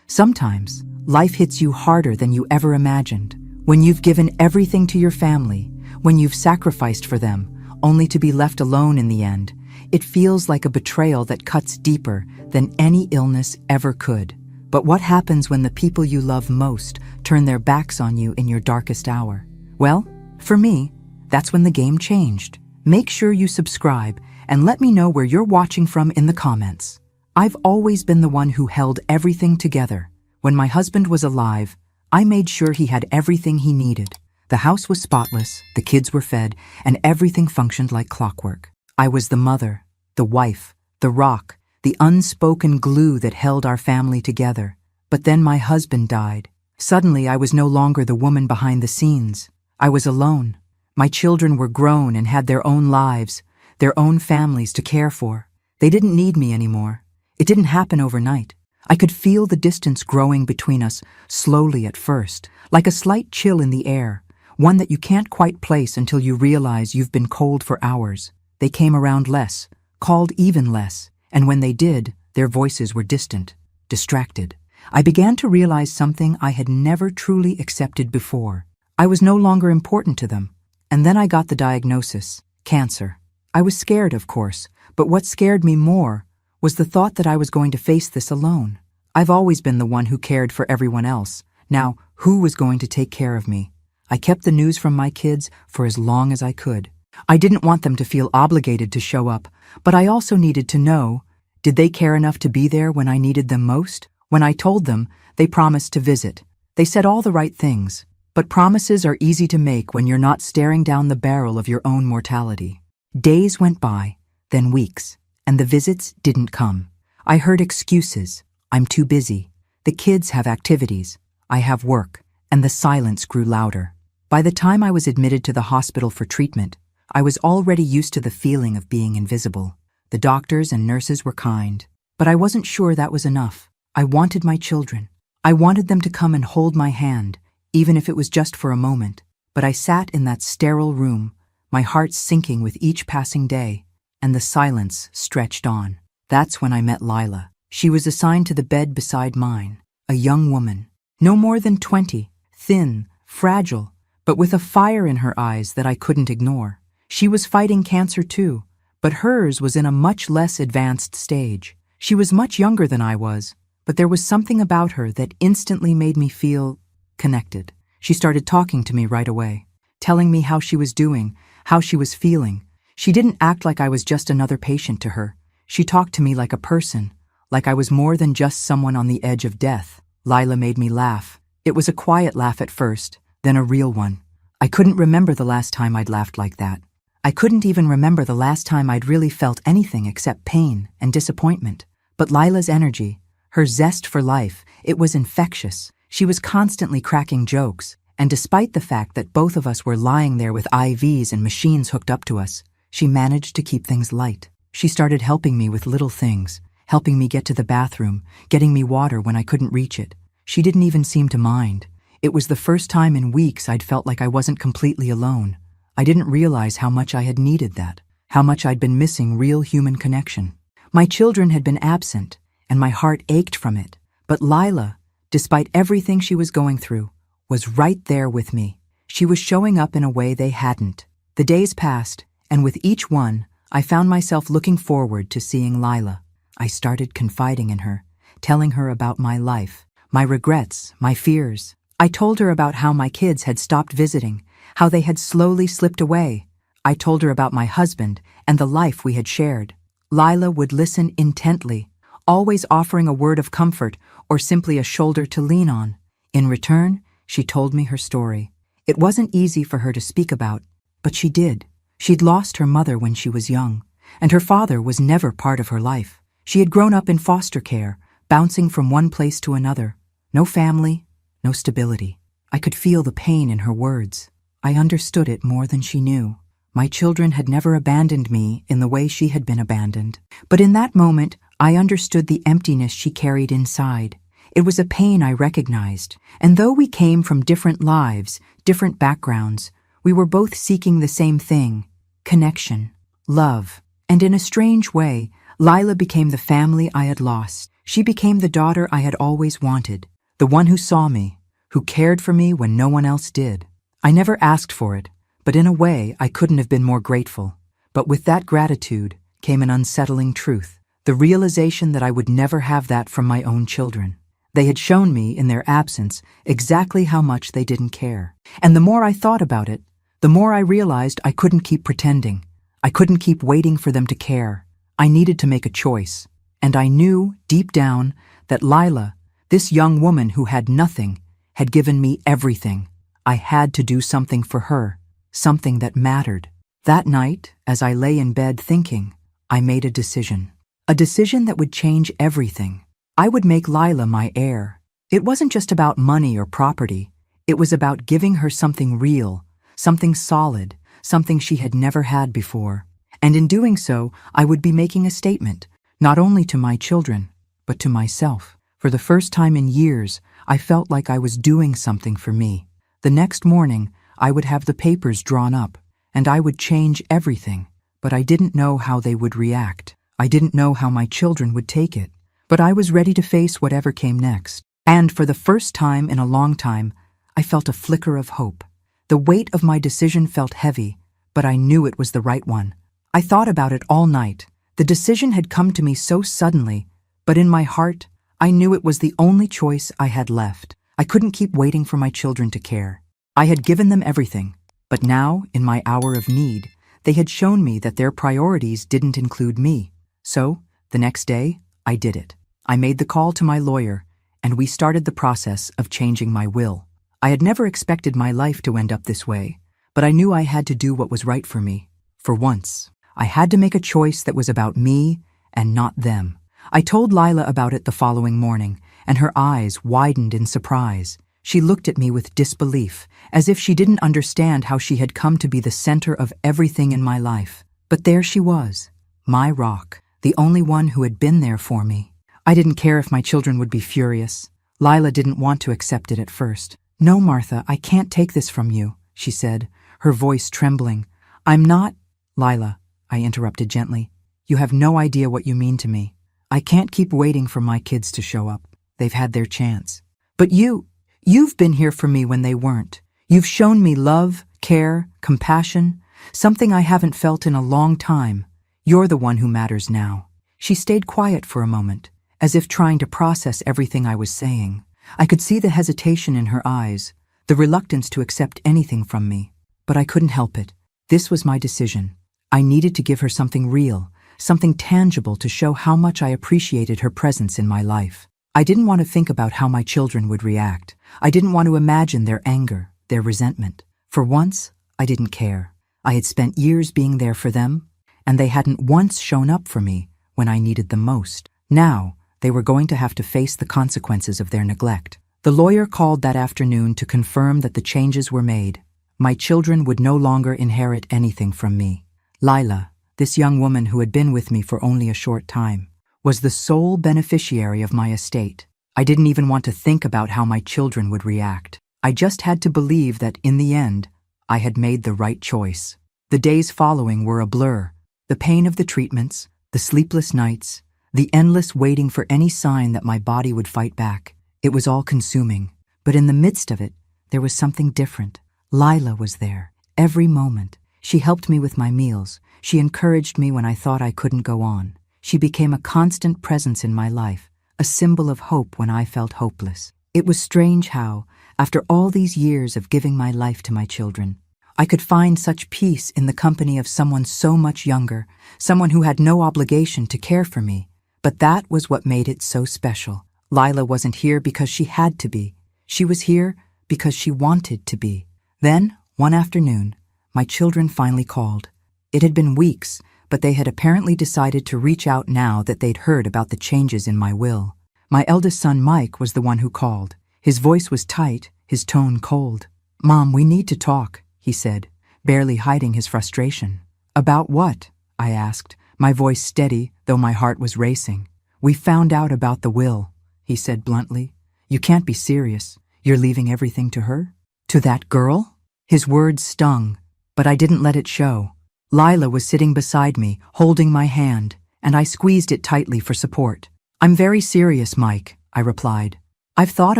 Sometimes, life hits you harder than you ever imagined. When you've given everything to your family, when you've sacrificed for them, only to be left alone in the end, it feels like a betrayal that cuts deeper than any illness ever could. But what happens when the people you love most turn their backs on you in your darkest hour? Well, for me, that's when the game changed. Make sure you subscribe and let me know where you're watching from in the comments. I've always been the one who held everything together. When my husband was alive, I made sure he had everything he needed. The house was spotless, the kids were fed, and everything functioned like clockwork. I was the mother, the wife, the rock, the unspoken glue that held our family together. But then my husband died. Suddenly, I was no longer the woman behind the scenes. I was alone. My children were grown and had their own lives, their own families to care for. They didn't need me anymore. It didn't happen overnight. I could feel the distance growing between us, slowly at first, like a slight chill in the air, one that you can't quite place until you realize you've been cold for hours. They came around less, called even less, and when they did, their voices were distant, distracted. I began to realize something I had never truly accepted before. I was no longer important to them. And then I got the diagnosis, cancer. I was scared, of course, but what scared me more was the thought that I was going to face this alone. I've always been the one who cared for everyone else. Now, who was going to take care of me? I kept the news from my kids for as long as I could. I didn't want them to feel obligated to show up, but I also needed to know, did they care enough to be there when I needed them most? When I told them, they promised to visit. They said all the right things, but promises are easy to make when you're not staring down the barrel of your own mortality. Days went by, then weeks, and the visits didn't come. I heard excuses. I'm too busy. The kids have activities. I have work. And the silence grew louder. By the time I was admitted to the hospital for treatment, I was already used to the feeling of being invisible. The doctors and nurses were kind, but I wasn't sure that was enough. I wanted my children. I wanted them to come and hold my hand, even if it was just for a moment. But I sat in that sterile room, my heart sinking with each passing day, and the silence stretched on. That's when I met Lila. She was assigned to the bed beside mine, a young woman, no more than 20, thin, fragile, but with a fire in her eyes that I couldn't ignore. She was fighting cancer too, but hers was in a much less advanced stage. She was much younger than I was, but there was something about her that instantly made me feel connected. She started talking to me right away, telling me how she was doing, how she was feeling. She didn't act like I was just another patient to her. She talked to me like a person, like I was more than just someone on the edge of death. Lila made me laugh. It was a quiet laugh at first, then a real one. I couldn't remember the last time I'd laughed like that. I couldn't even remember the last time I'd really felt anything except pain and disappointment. But Lila's energy, her zest for life, it was infectious. She was constantly cracking jokes, and despite the fact that both of us were lying there with IVs and machines hooked up to us, she managed to keep things light. She started helping me with little things, helping me get to the bathroom, getting me water when I couldn't reach it. She didn't even seem to mind. It was the first time in weeks I'd felt like I wasn't completely alone. I didn't realize how much I had needed that, how much I'd been missing real human connection. My children had been absent, and my heart ached from it. But Lila, despite everything she was going through, was right there with me. She was showing up in a way they hadn't. The days passed, and with each one, I found myself looking forward to seeing Lila. I started confiding in her, telling her about my life, my regrets, my fears. I told her about how my kids had stopped visiting, how they had slowly slipped away. I told her about my husband and the life we had shared. Lila would listen intently, always offering a word of comfort or simply a shoulder to lean on. In return, she told me her story. It wasn't easy for her to speak about, but she did. She'd lost her mother when she was young, and her father was never part of her life. She had grown up in foster care, bouncing from one place to another. No family, no stability. I could feel the pain in her words. I understood it more than she knew. My children had never abandoned me in the way she had been abandoned. But in that moment, I understood the emptiness she carried inside. It was a pain I recognized, and though we came from different lives, different backgrounds, we were both seeking the same thing: connection, love. And in a strange way, Lila became the family I had lost. She became the daughter I had always wanted, the one who saw me, who cared for me when no one else did. I never asked for it, but in a way I couldn't have been more grateful. But with that gratitude came an unsettling truth, the realization that I would never have that from my own children. They had shown me, in their absence, exactly how much they didn't care. And the more I thought about it, the more I realized I couldn't keep pretending. I couldn't keep waiting for them to care. I needed to make a choice. And I knew, deep down, that Lila, this young woman who had nothing, had given me everything. I had to do something for her, something that mattered. That night, as I lay in bed thinking, I made a decision. A decision that would change everything. I would make Lila my heir. It wasn't just about money or property. It was about giving her something real, something solid, something she had never had before. And in doing so, I would be making a statement, not only to my children, but to myself. For the first time in years, I felt like I was doing something for me. The next morning, I would have the papers drawn up, and I would change everything. But I didn't know how they would react. I didn't know how my children would take it. But I was ready to face whatever came next. And for the first time in a long time, I felt a flicker of hope. The weight of my decision felt heavy, but I knew it was the right one. I thought about it all night. The decision had come to me so suddenly, but in my heart, I knew it was the only choice I had left. I couldn't keep waiting for my children to care. I had given them everything, but now, in my hour of need, they had shown me that their priorities didn't include me. So, the next day, I did it. I made the call to my lawyer, and we started the process of changing my will. I had never expected my life to end up this way, but I knew I had to do what was right for me. For once, I had to make a choice that was about me and not them. I told Lila about it the following morning, and her eyes widened in surprise. She looked at me with disbelief, as if she didn't understand how she had come to be the center of everything in my life. But there she was, my rock, the only one who had been there for me. I didn't care if my children would be furious. Lila didn't want to accept it at first. "No, Martha, I can't take this from you," she said, her voice trembling. "I'm not—" "Lila," I interrupted gently, "you have no idea what you mean to me. I can't keep waiting for my kids to show up. They've had their chance. But you've been here for me when they weren't. You've shown me love, care, compassion, something I haven't felt in a long time. You're the one who matters now." She stayed quiet for a moment, as if trying to process everything I was saying. I could see the hesitation in her eyes, the reluctance to accept anything from me. But I couldn't help it. This was my decision. I needed to give her something real, something tangible to show how much I appreciated her presence in my life. I didn't want to think about how my children would react. I didn't want to imagine their anger, their resentment. For once, I didn't care. I had spent years being there for them, and they hadn't once shown up for me when I needed them most. Now, they were going to have to face the consequences of their neglect. The lawyer called that afternoon to confirm that the changes were made. My children would no longer inherit anything from me. Lila, this young woman who had been with me for only a short time, was the sole beneficiary of my estate. I didn't even want to think about how my children would react. I just had to believe that, in the end, I had made the right choice. The days following were a blur. The pain of the treatments, the sleepless nights, the endless waiting for any sign that my body would fight back. It was all consuming. But in the midst of it, there was something different. Lila was there, every moment. She helped me with my meals. She encouraged me when I thought I couldn't go on. She became a constant presence in my life, a symbol of hope when I felt hopeless. It was strange how, after all these years of giving my life to my children, I could find such peace in the company of someone so much younger, someone who had no obligation to care for me. But that was what made it so special. Lila wasn't here because she had to be. She was here because she wanted to be. Then, one afternoon, my children finally called. It had been weeks, but they had apparently decided to reach out now that they'd heard about the changes in my will. My eldest son, Mike, was the one who called. His voice was tight, his tone cold. "Mom, we need to talk," he said, barely hiding his frustration. "About what?" I asked, my voice steady, though my heart was racing. "We found out about the will," he said bluntly. "You can't be serious. You're leaving everything to her? To that girl?" His words stung, but I didn't let it show. Lila was sitting beside me, holding my hand, and I squeezed it tightly for support. I'm very serious, Mike, I replied. I've thought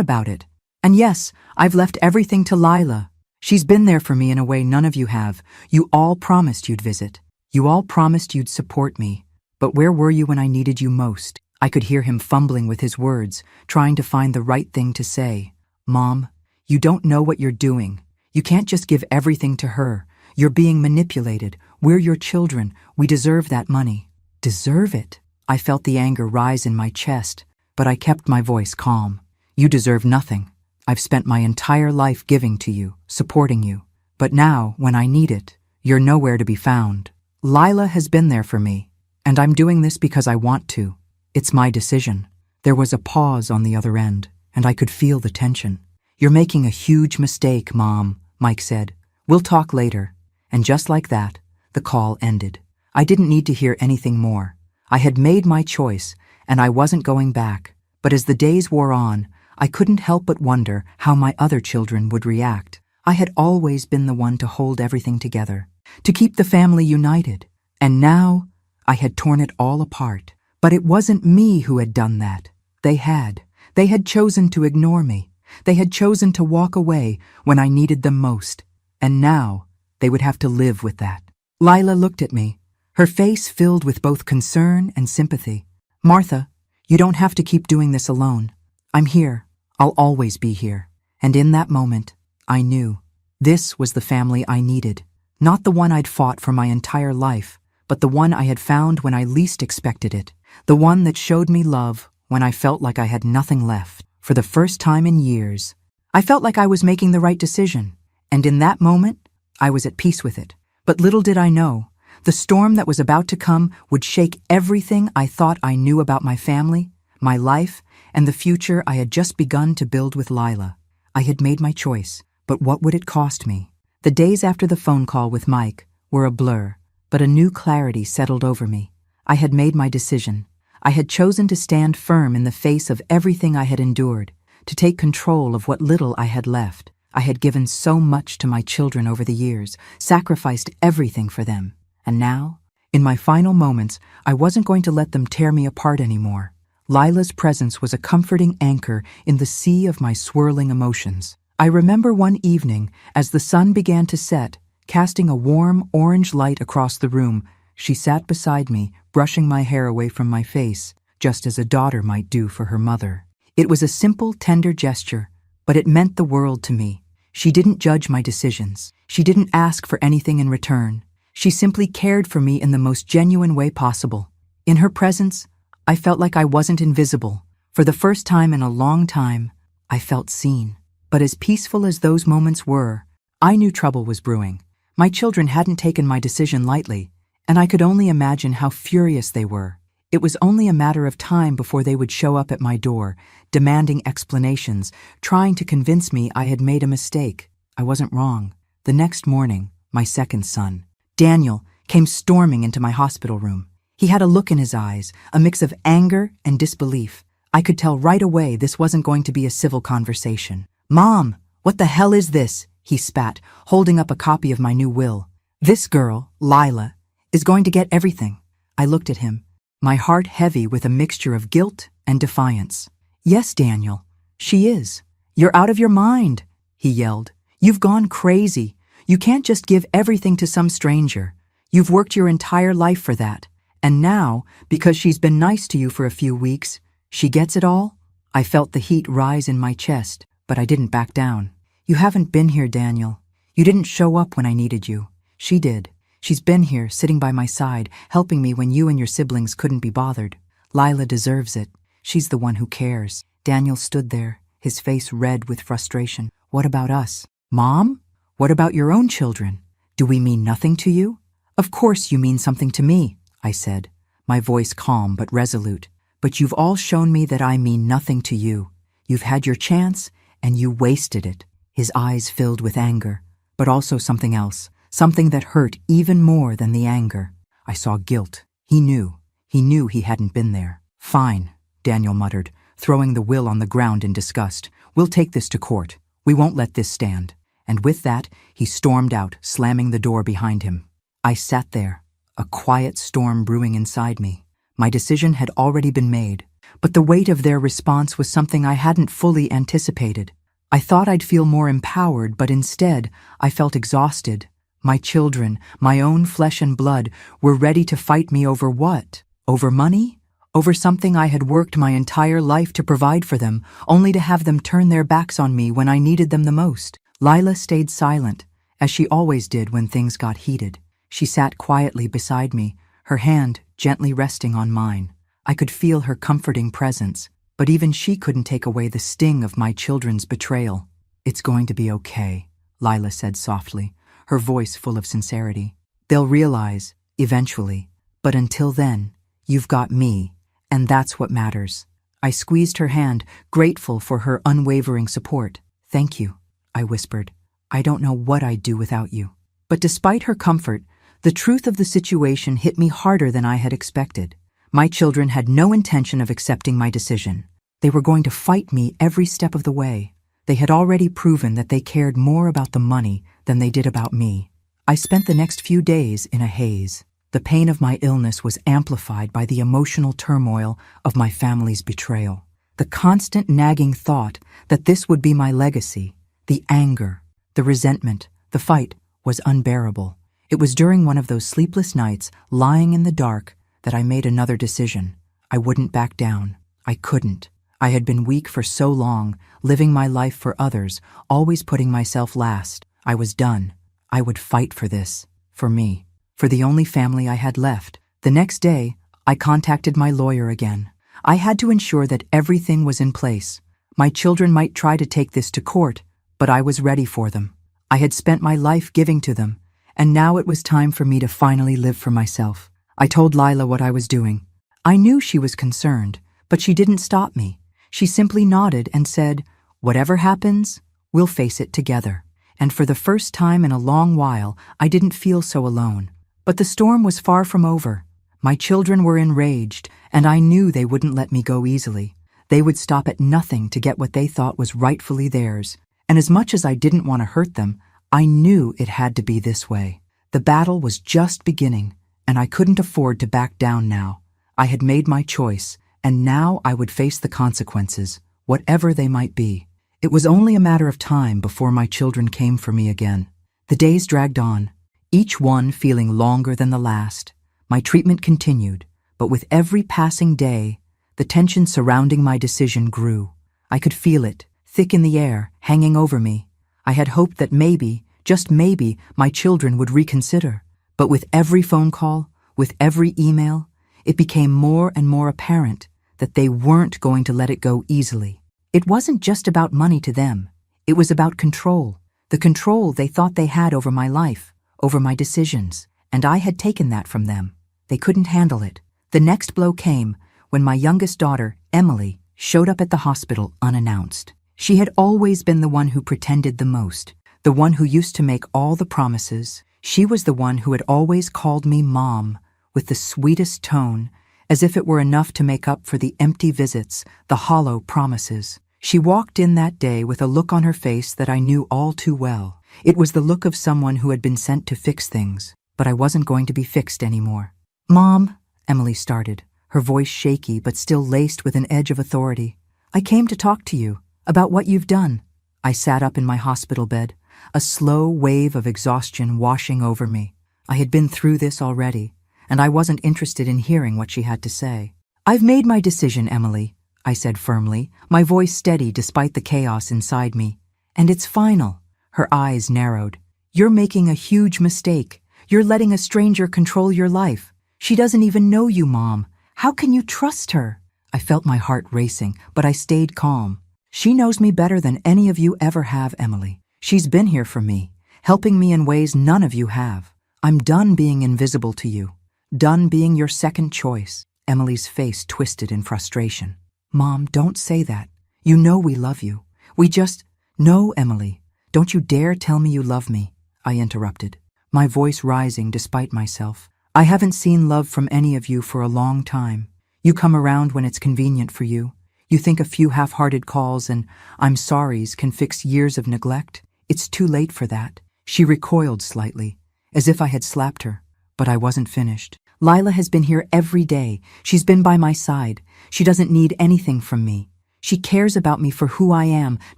about it. And yes, I've left everything to Lila. She's been there for me in a way none of you have. You all promised you'd visit. You all promised you'd support me. But where were you when I needed you most? I could hear him fumbling with his words, trying to find the right thing to say. Mom, you don't know what you're doing. You can't just give everything to her. You're being manipulated. We're your children. We deserve that money. Deserve it? I felt the anger rise in my chest, but I kept my voice calm. You deserve nothing. I've spent my entire life giving to you, supporting you. But now, when I need it, you're nowhere to be found. Lila has been there for me, and I'm doing this because I want to. It's my decision. There was a pause on the other end, and I could feel the tension. You're making a huge mistake, Mom, Mike said. We'll talk later. And just like that, the call ended. I didn't need to hear anything more. I had made my choice, and I wasn't going back. But as the days wore on, I couldn't help but wonder how my other children would react. I had always been the one to hold everything together, to keep the family united. And now, I had torn it all apart. But it wasn't me who had done that. They had. They had chosen to ignore me. They had chosen to walk away when I needed them most. And now, they would have to live with that. Lila looked at me, her face filled with both concern and sympathy. Martha, you don't have to keep doing this alone. I'm here. I'll always be here. And in that moment, I knew this was the family I needed. Not the one I'd fought for my entire life, but the one I had found when I least expected it. The one that showed me love when I felt like I had nothing left. For the first time in years, I felt like I was making the right decision. And in that moment, I was at peace with it. But little did I know, the storm that was about to come would shake everything I thought I knew about my family, my life, and the future I had just begun to build with Lila. I had made my choice, but what would it cost me? The days after the phone call with Mike were a blur, but a new clarity settled over me. I had made my decision. I had chosen to stand firm in the face of everything I had endured, to take control of what little I had left. I had given so much to my children over the years, sacrificed everything for them. And now, in my final moments, I wasn't going to let them tear me apart anymore. Lila's presence was a comforting anchor in the sea of my swirling emotions. I remember one evening, as the sun began to set, casting a warm orange light across the room, she sat beside me, brushing my hair away from my face, just as a daughter might do for her mother. It was a simple, tender gesture, but it meant the world to me. She didn't judge my decisions. She didn't ask for anything in return. She simply cared for me in the most genuine way possible. In her presence, I felt like I wasn't invisible. For the first time in a long time, I felt seen. But as peaceful as those moments were, I knew trouble was brewing. My children hadn't taken my decision lightly, and I could only imagine how furious they were. It was only a matter of time before they would show up at my door, demanding explanations, trying to convince me I had made a mistake. I wasn't wrong. The next morning, my second son, Daniel, came storming into my hospital room. He had a look in his eyes, a mix of anger and disbelief. I could tell right away this wasn't going to be a civil conversation. "Mom, what the hell is this?" he spat, holding up a copy of my new will. "This girl, Lila, is going to get everything." I looked at him, my heart heavy with a mixture of guilt and defiance. "Yes, Daniel, she is. You're out of your mind," he yelled. "You've gone crazy. You can't just give everything to some stranger. You've worked your entire life for that. And now, because she's been nice to you for a few weeks, she gets it all?" I felt the heat rise in my chest, but I didn't back down. "You haven't been here, Daniel. You didn't show up when I needed you. She did. She's been here, sitting by my side, helping me when you and your siblings couldn't be bothered. Lila deserves it. She's the one who cares." Daniel stood there, his face red with frustration. "What about us? Mom? What about your own children? Do we mean nothing to you?" "Of course you mean something to me," I said, my voice calm but resolute. "But you've all shown me that I mean nothing to you. You've had your chance, and you wasted it." His eyes filled with anger, but also something else, something that hurt even more than the anger. I saw guilt. He knew he hadn't been there. "Fine," Daniel muttered, throwing the will on the ground in disgust. "We'll take this to court. We won't let this stand." And with that, he stormed out, slamming the door behind him. I sat there, a quiet storm brewing inside me. My decision had already been made, but the weight of their response was something I hadn't fully anticipated. I thought I'd feel more empowered, but instead, I felt exhausted. My children, my own flesh and blood, were ready to fight me over what? Over money? Over something I had worked my entire life to provide for them, only to have them turn their backs on me when I needed them the most. Lila stayed silent, as she always did when things got heated. She sat quietly beside me, her hand gently resting on mine. I could feel her comforting presence, but even she couldn't take away the sting of my children's betrayal. "It's going to be okay," Lila said softly, her voice full of sincerity. "They'll realize, eventually, but until then, you've got me, and that's what matters." I squeezed her hand, grateful for her unwavering support. "Thank you," I whispered. "I don't know what I'd do without you." But despite her comfort, the truth of the situation hit me harder than I had expected. My children had no intention of accepting my decision. They were going to fight me every step of the way. They had already proven that they cared more about the money than they did about me. I spent the next few days in a haze. The pain of my illness was amplified by the emotional turmoil of my family's betrayal. The constant nagging thought that this would be my legacy, the anger, the resentment, the fight, was unbearable. It was during one of those sleepless nights, lying in the dark, that I made another decision. I wouldn't back down. I couldn't. I had been weak for so long, living my life for others, always putting myself last. I was done. I would fight for this, for me, for the only family I had left. The next day, I contacted my lawyer again. I had to ensure that everything was in place. My children might try to take this to court, but I was ready for them. I had spent my life giving to them, and now it was time for me to finally live for myself. I told Lila what I was doing. I knew she was concerned, but she didn't stop me. She simply nodded and said, "Whatever happens, we'll face it together." And for the first time in a long while, I didn't feel so alone. But the storm was far from over. My children were enraged, and I knew they wouldn't let me go easily. They would stop at nothing to get what they thought was rightfully theirs. And as much as I didn't want to hurt them, I knew it had to be this way. The battle was just beginning, and I couldn't afford to back down now. I had made my choice, and now I would face the consequences, whatever they might be. It was only a matter of time before my children came for me again. The days dragged on, each one feeling longer than the last. My treatment continued, but with every passing day, the tension surrounding my decision grew. I could feel it, thick in the air, hanging over me. I had hoped that maybe, just maybe, my children would reconsider. But with every phone call, with every email, it became more and more apparent that they weren't going to let it go easily. It wasn't just about money to them. It was about control, the control they thought they had over my life, over my decisions, and I had taken that from them. They couldn't handle it. The next blow came when my youngest daughter, Emily, showed up at the hospital unannounced. She had always been the one who pretended the most, the one who used to make all the promises. She was the one who had always called me Mom, with the sweetest tone, as if it were enough to make up for the empty visits, the hollow promises. She walked in that day with a look on her face that I knew all too well. It was the look of someone who had been sent to fix things, but I wasn't going to be fixed anymore. "Mom," Emily started, her voice shaky but still laced with an edge of authority. "I came to talk to you about what you've done." I sat up in my hospital bed, a slow wave of exhaustion washing over me. I had been through this already, and I wasn't interested in hearing what she had to say. "I've made my decision, Emily," I said firmly, my voice steady despite the chaos inside me. "And it's final." Her eyes narrowed. "You're making a huge mistake. You're letting a stranger control your life. She doesn't even know you, Mom. How can you trust her?" I felt my heart racing, but I stayed calm. "She knows me better than any of you ever have, Emily. She's been here for me, helping me in ways none of you have. I'm done being invisible to you. Done being your second choice." Emily's face twisted in frustration. "Mom, don't say that. You know we love you. We just—" "No, Emily. Don't you dare tell me you love me," I interrupted, my voice rising despite myself. "I haven't seen love from any of you for a long time. You come around when it's convenient for you. You think a few half-hearted calls and I'm sorries can fix years of neglect. It's too late for that." She recoiled slightly, as if I had slapped her, but I wasn't finished. Lila has been here every day. She's been by my side. She doesn't need anything from me. She cares about me for who I am,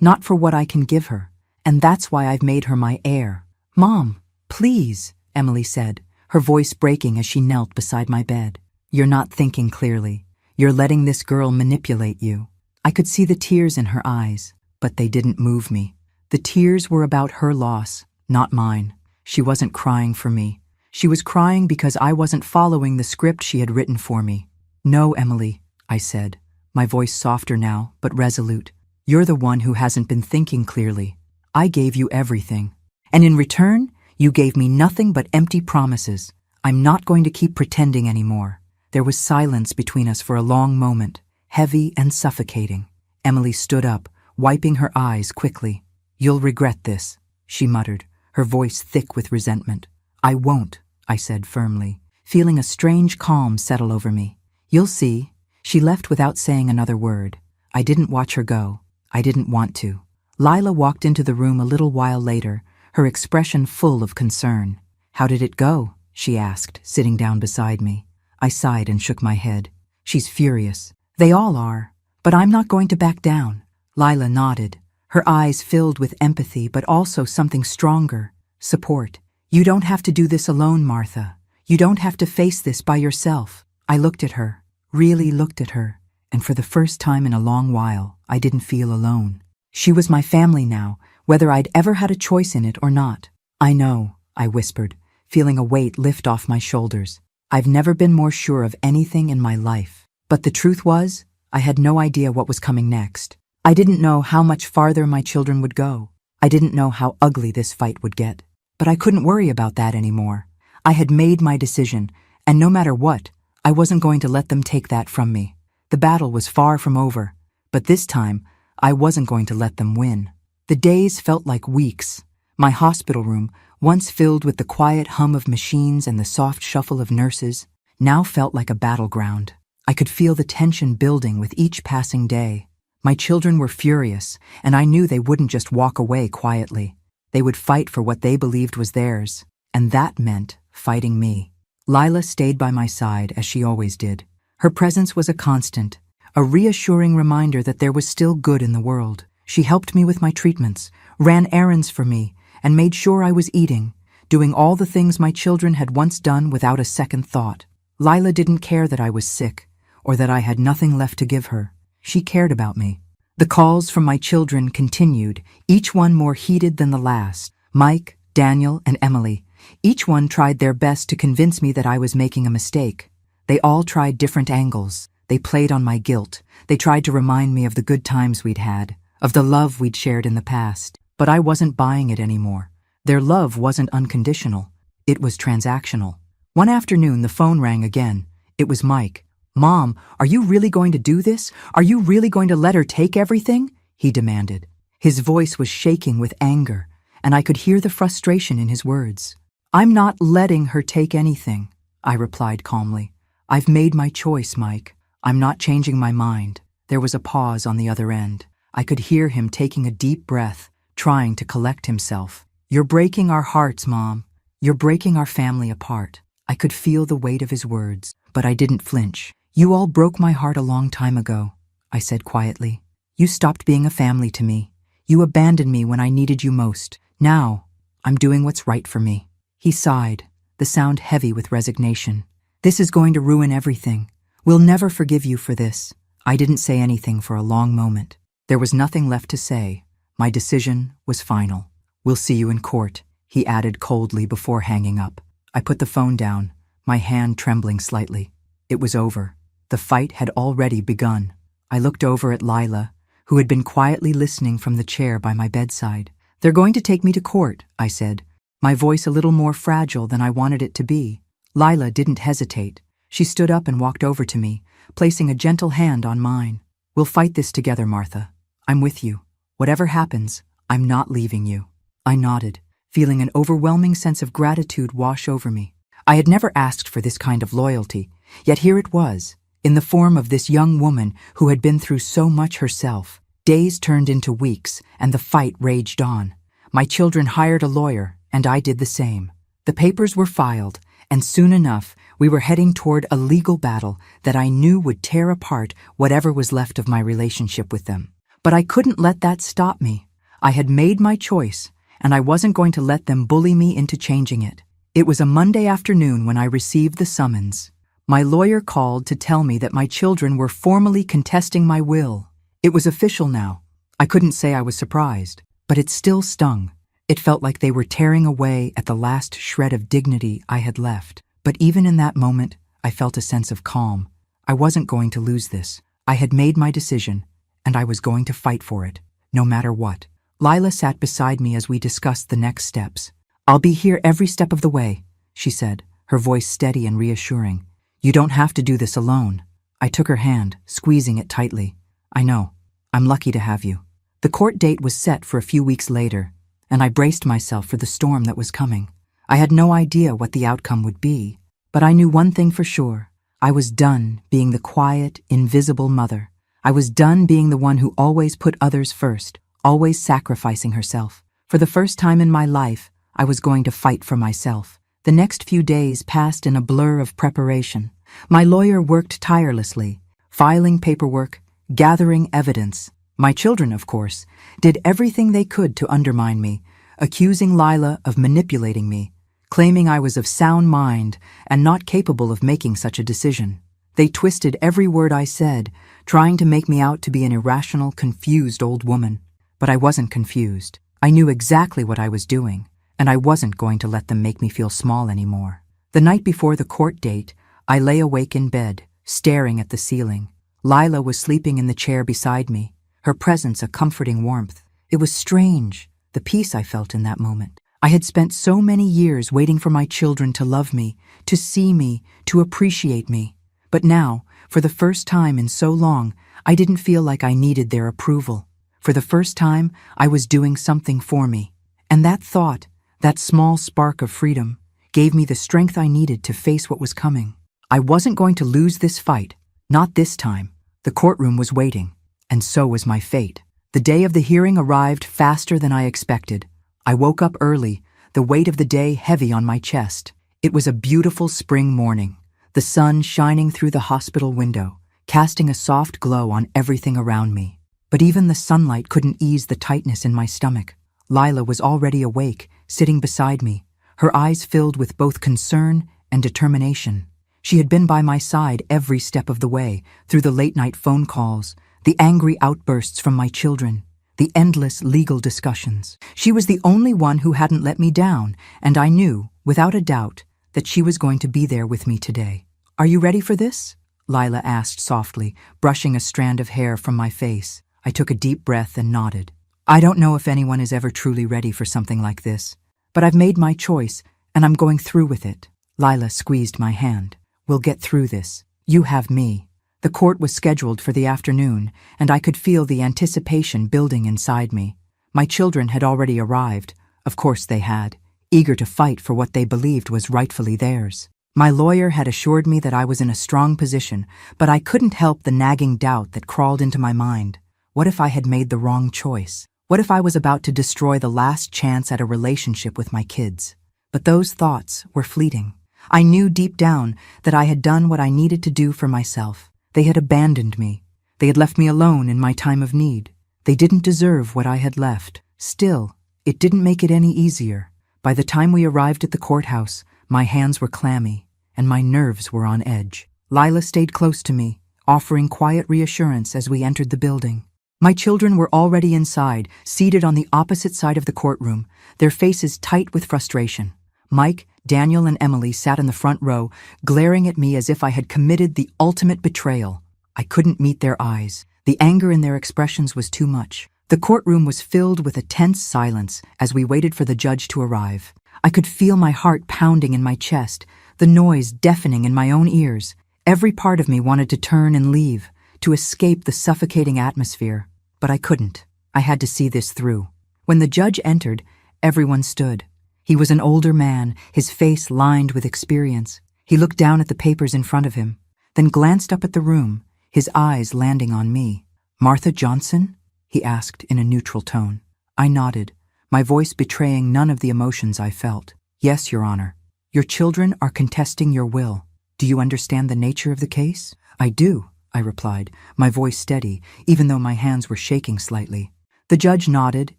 not for what I can give her. And that's why I've made her my heir. Mom, please, Emily said, her voice breaking as she knelt beside my bed. You're not thinking clearly. You're letting this girl manipulate you. I could see the tears in her eyes, but they didn't move me. The tears were about her loss, not mine. She wasn't crying for me. She was crying because I wasn't following the script she had written for me. No, Emily, I said, my voice softer now, but resolute. You're the one who hasn't been thinking clearly. I gave you everything. And in return, you gave me nothing but empty promises. I'm not going to keep pretending anymore. There was silence between us for a long moment, heavy and suffocating. Emily stood up, wiping her eyes quickly. You'll regret this, she muttered, her voice thick with resentment. I won't, I said firmly, feeling a strange calm settle over me. You'll see. She left without saying another word. I didn't watch her go. I didn't want to. Lila walked into the room a little while later, her expression full of concern. How did it go? She asked, sitting down beside me. I sighed and shook my head. She's furious. They all are. But I'm not going to back down. Lila nodded, her eyes filled with empathy but also something stronger, support. You don't have to do this alone, Martha. You don't have to face this by yourself. I looked at her, really looked at her, and for the first time in a long while, I didn't feel alone. She was my family now, whether I'd ever had a choice in it or not. I know, I whispered, feeling a weight lift off my shoulders. I've never been more sure of anything in my life. But the truth was, I had no idea what was coming next. I didn't know how much farther my children would go. I didn't know how ugly this fight would get. But I couldn't worry about that anymore. I had made my decision, and no matter what, I wasn't going to let them take that from me. The battle was far from over, but this time, I wasn't going to let them win. The days felt like weeks. My hospital room, once filled with the quiet hum of machines and the soft shuffle of nurses, now felt like a battleground. I could feel the tension building with each passing day. My children were furious, and I knew they wouldn't just walk away quietly. They would fight for what they believed was theirs, and that meant fighting me. Lila stayed by my side, as she always did. Her presence was a constant, a reassuring reminder that there was still good in the world. She helped me with my treatments, ran errands for me, and made sure I was eating, doing all the things my children had once done without a second thought. Lila didn't care that I was sick, or that I had nothing left to give her. She cared about me. The calls from my children continued, each one more heated than the last. Mike, Daniel, and Emily. Each one tried their best to convince me that I was making a mistake. They all tried different angles. They played on my guilt. They tried to remind me of the good times we'd had, of the love we'd shared in the past. But I wasn't buying it anymore. Their love wasn't unconditional. It was transactional. One afternoon, the phone rang again. It was Mike. Mom, are you really going to do this? Are you really going to let her take everything? He demanded. His voice was shaking with anger, and I could hear the frustration in his words. I'm not letting her take anything, I replied calmly. I've made my choice, Mike. I'm not changing my mind. There was a pause on the other end. I could hear him taking a deep breath, trying to collect himself. You're breaking our hearts, Mom. You're breaking our family apart. I could feel the weight of his words, but I didn't flinch. You all broke my heart a long time ago, I said quietly. You stopped being a family to me. You abandoned me when I needed you most. Now, I'm doing what's right for me. He sighed, the sound heavy with resignation. This is going to ruin everything. We'll never forgive you for this. I didn't say anything for a long moment. There was nothing left to say. My decision was final. We'll see you in court, he added coldly before hanging up. I put the phone down, my hand trembling slightly. It was over. The fight had already begun. I looked over at Lila, who had been quietly listening from the chair by my bedside. They're going to take me to court, I said, my voice a little more fragile than I wanted it to be. Lila didn't hesitate. She stood up and walked over to me, placing a gentle hand on mine. We'll fight this together, Martha. I'm with you. Whatever happens, I'm not leaving you. I nodded, feeling an overwhelming sense of gratitude wash over me. I had never asked for this kind of loyalty, yet here it was, in the form of this young woman who had been through so much herself. Days turned into weeks, and the fight raged on. My children hired a lawyer, and I did the same. The papers were filed, and soon enough, We were heading toward a legal battle that I knew would tear apart whatever was left of my relationship with them. But I couldn't let that stop me. I had made my choice, and I wasn't going to let them bully me into changing it. It was a Monday afternoon when I received the summons. My lawyer called to tell me that my children were formally contesting my will. It was official now. I couldn't say I was surprised, but it still stung. It felt like they were tearing away at the last shred of dignity I had left. But even in that moment, I felt a sense of calm. I wasn't going to lose this. I had made my decision, and I was going to fight for it, no matter what. Lila sat beside me as we discussed the next steps. "I'll be here every step of the way," she said, her voice steady and reassuring. "You don't have to do this alone." I took her hand, squeezing it tightly. "I know. I'm lucky to have you." The court date was set for a few weeks later, and I braced myself for the storm that was coming. I had no idea what the outcome would be, but I knew one thing for sure. I was done being the quiet, invisible mother. I was done being the one who always put others first, always sacrificing herself. For the first time in my life, I was going to fight for myself. The next few days passed in a blur of preparation. My lawyer worked tirelessly, filing paperwork, gathering evidence. My children, of course, did everything they could to undermine me, accusing Lila of manipulating me, claiming I was of sound mind and not capable of making such a decision. They twisted every word I said, trying to make me out to be an irrational, confused old woman. But I wasn't confused. I knew exactly what I was doing, and I wasn't going to let them make me feel small anymore. The night before the court date, I lay awake in bed, staring at the ceiling. Lila was sleeping in the chair beside me, her presence a comforting warmth. It was strange, the peace I felt in that moment. I had spent so many years waiting for my children to love me, to see me, to appreciate me. But now, for the first time in so long, I didn't feel like I needed their approval. For the first time, I was doing something for me. And that thought, that small spark of freedom, gave me the strength I needed to face what was coming. I wasn't going to lose this fight, not this time. The courtroom was waiting, and so was my fate. The day of the hearing arrived faster than I expected. I woke up early, the weight of the day heavy on my chest. It was a beautiful spring morning, the sun shining through the hospital window, casting a soft glow on everything around me. But even the sunlight couldn't ease the tightness in my stomach. Lila was already awake, sitting beside me, her eyes filled with both concern and determination. She had been by my side every step of the way, through the late-night phone calls, the angry outbursts from my children, the endless legal discussions. She was the only one who hadn't let me down, and I knew, without a doubt, that she was going to be there with me today. "Are you ready for this?" Lila asked softly, brushing a strand of hair from my face. I took a deep breath and nodded. I don't know if anyone is ever truly ready for something like this, but I've made my choice, and I'm going through with it. Lila squeezed my hand. "We'll get through this. You have me." The court was scheduled for the afternoon, and I could feel the anticipation building inside me. My children had already arrived, of course they had, eager to fight for what they believed was rightfully theirs. My lawyer had assured me that I was in a strong position, but I couldn't help the nagging doubt that crawled into my mind. What if I had made the wrong choice? What if I was about to destroy the last chance at a relationship with my kids? But those thoughts were fleeting. I knew deep down that I had done what I needed to do for myself. They had abandoned me. They had left me alone in my time of need. They didn't deserve what I had left. Still, it didn't make it any easier. By the time we arrived at the courthouse, my hands were clammy, and my nerves were on edge. Lila stayed close to me, offering quiet reassurance as we entered the building. My children were already inside, seated on the opposite side of the courtroom, their faces tight with frustration. Mike, Daniel, and Emily sat in the front row, glaring at me as if I had committed the ultimate betrayal. I couldn't meet their eyes. The anger in their expressions was too much. The courtroom was filled with a tense silence as we waited for the judge to arrive. I could feel my heart pounding in my chest, the noise deafening in my own ears. Every part of me wanted to turn and leave, to escape the suffocating atmosphere. But I couldn't. I had to see this through. When the judge entered, everyone stood. He was an older man, his face lined with experience. He looked down at the papers in front of him, then glanced up at the room, his eyes landing on me. "Martha Johnson?" he asked in a neutral tone. I nodded, my voice betraying none of the emotions I felt. "Yes, Your Honor. Your children are contesting your will. Do you understand the nature of the case? I do, I replied, my voice steady, even though my hands were shaking slightly. The judge nodded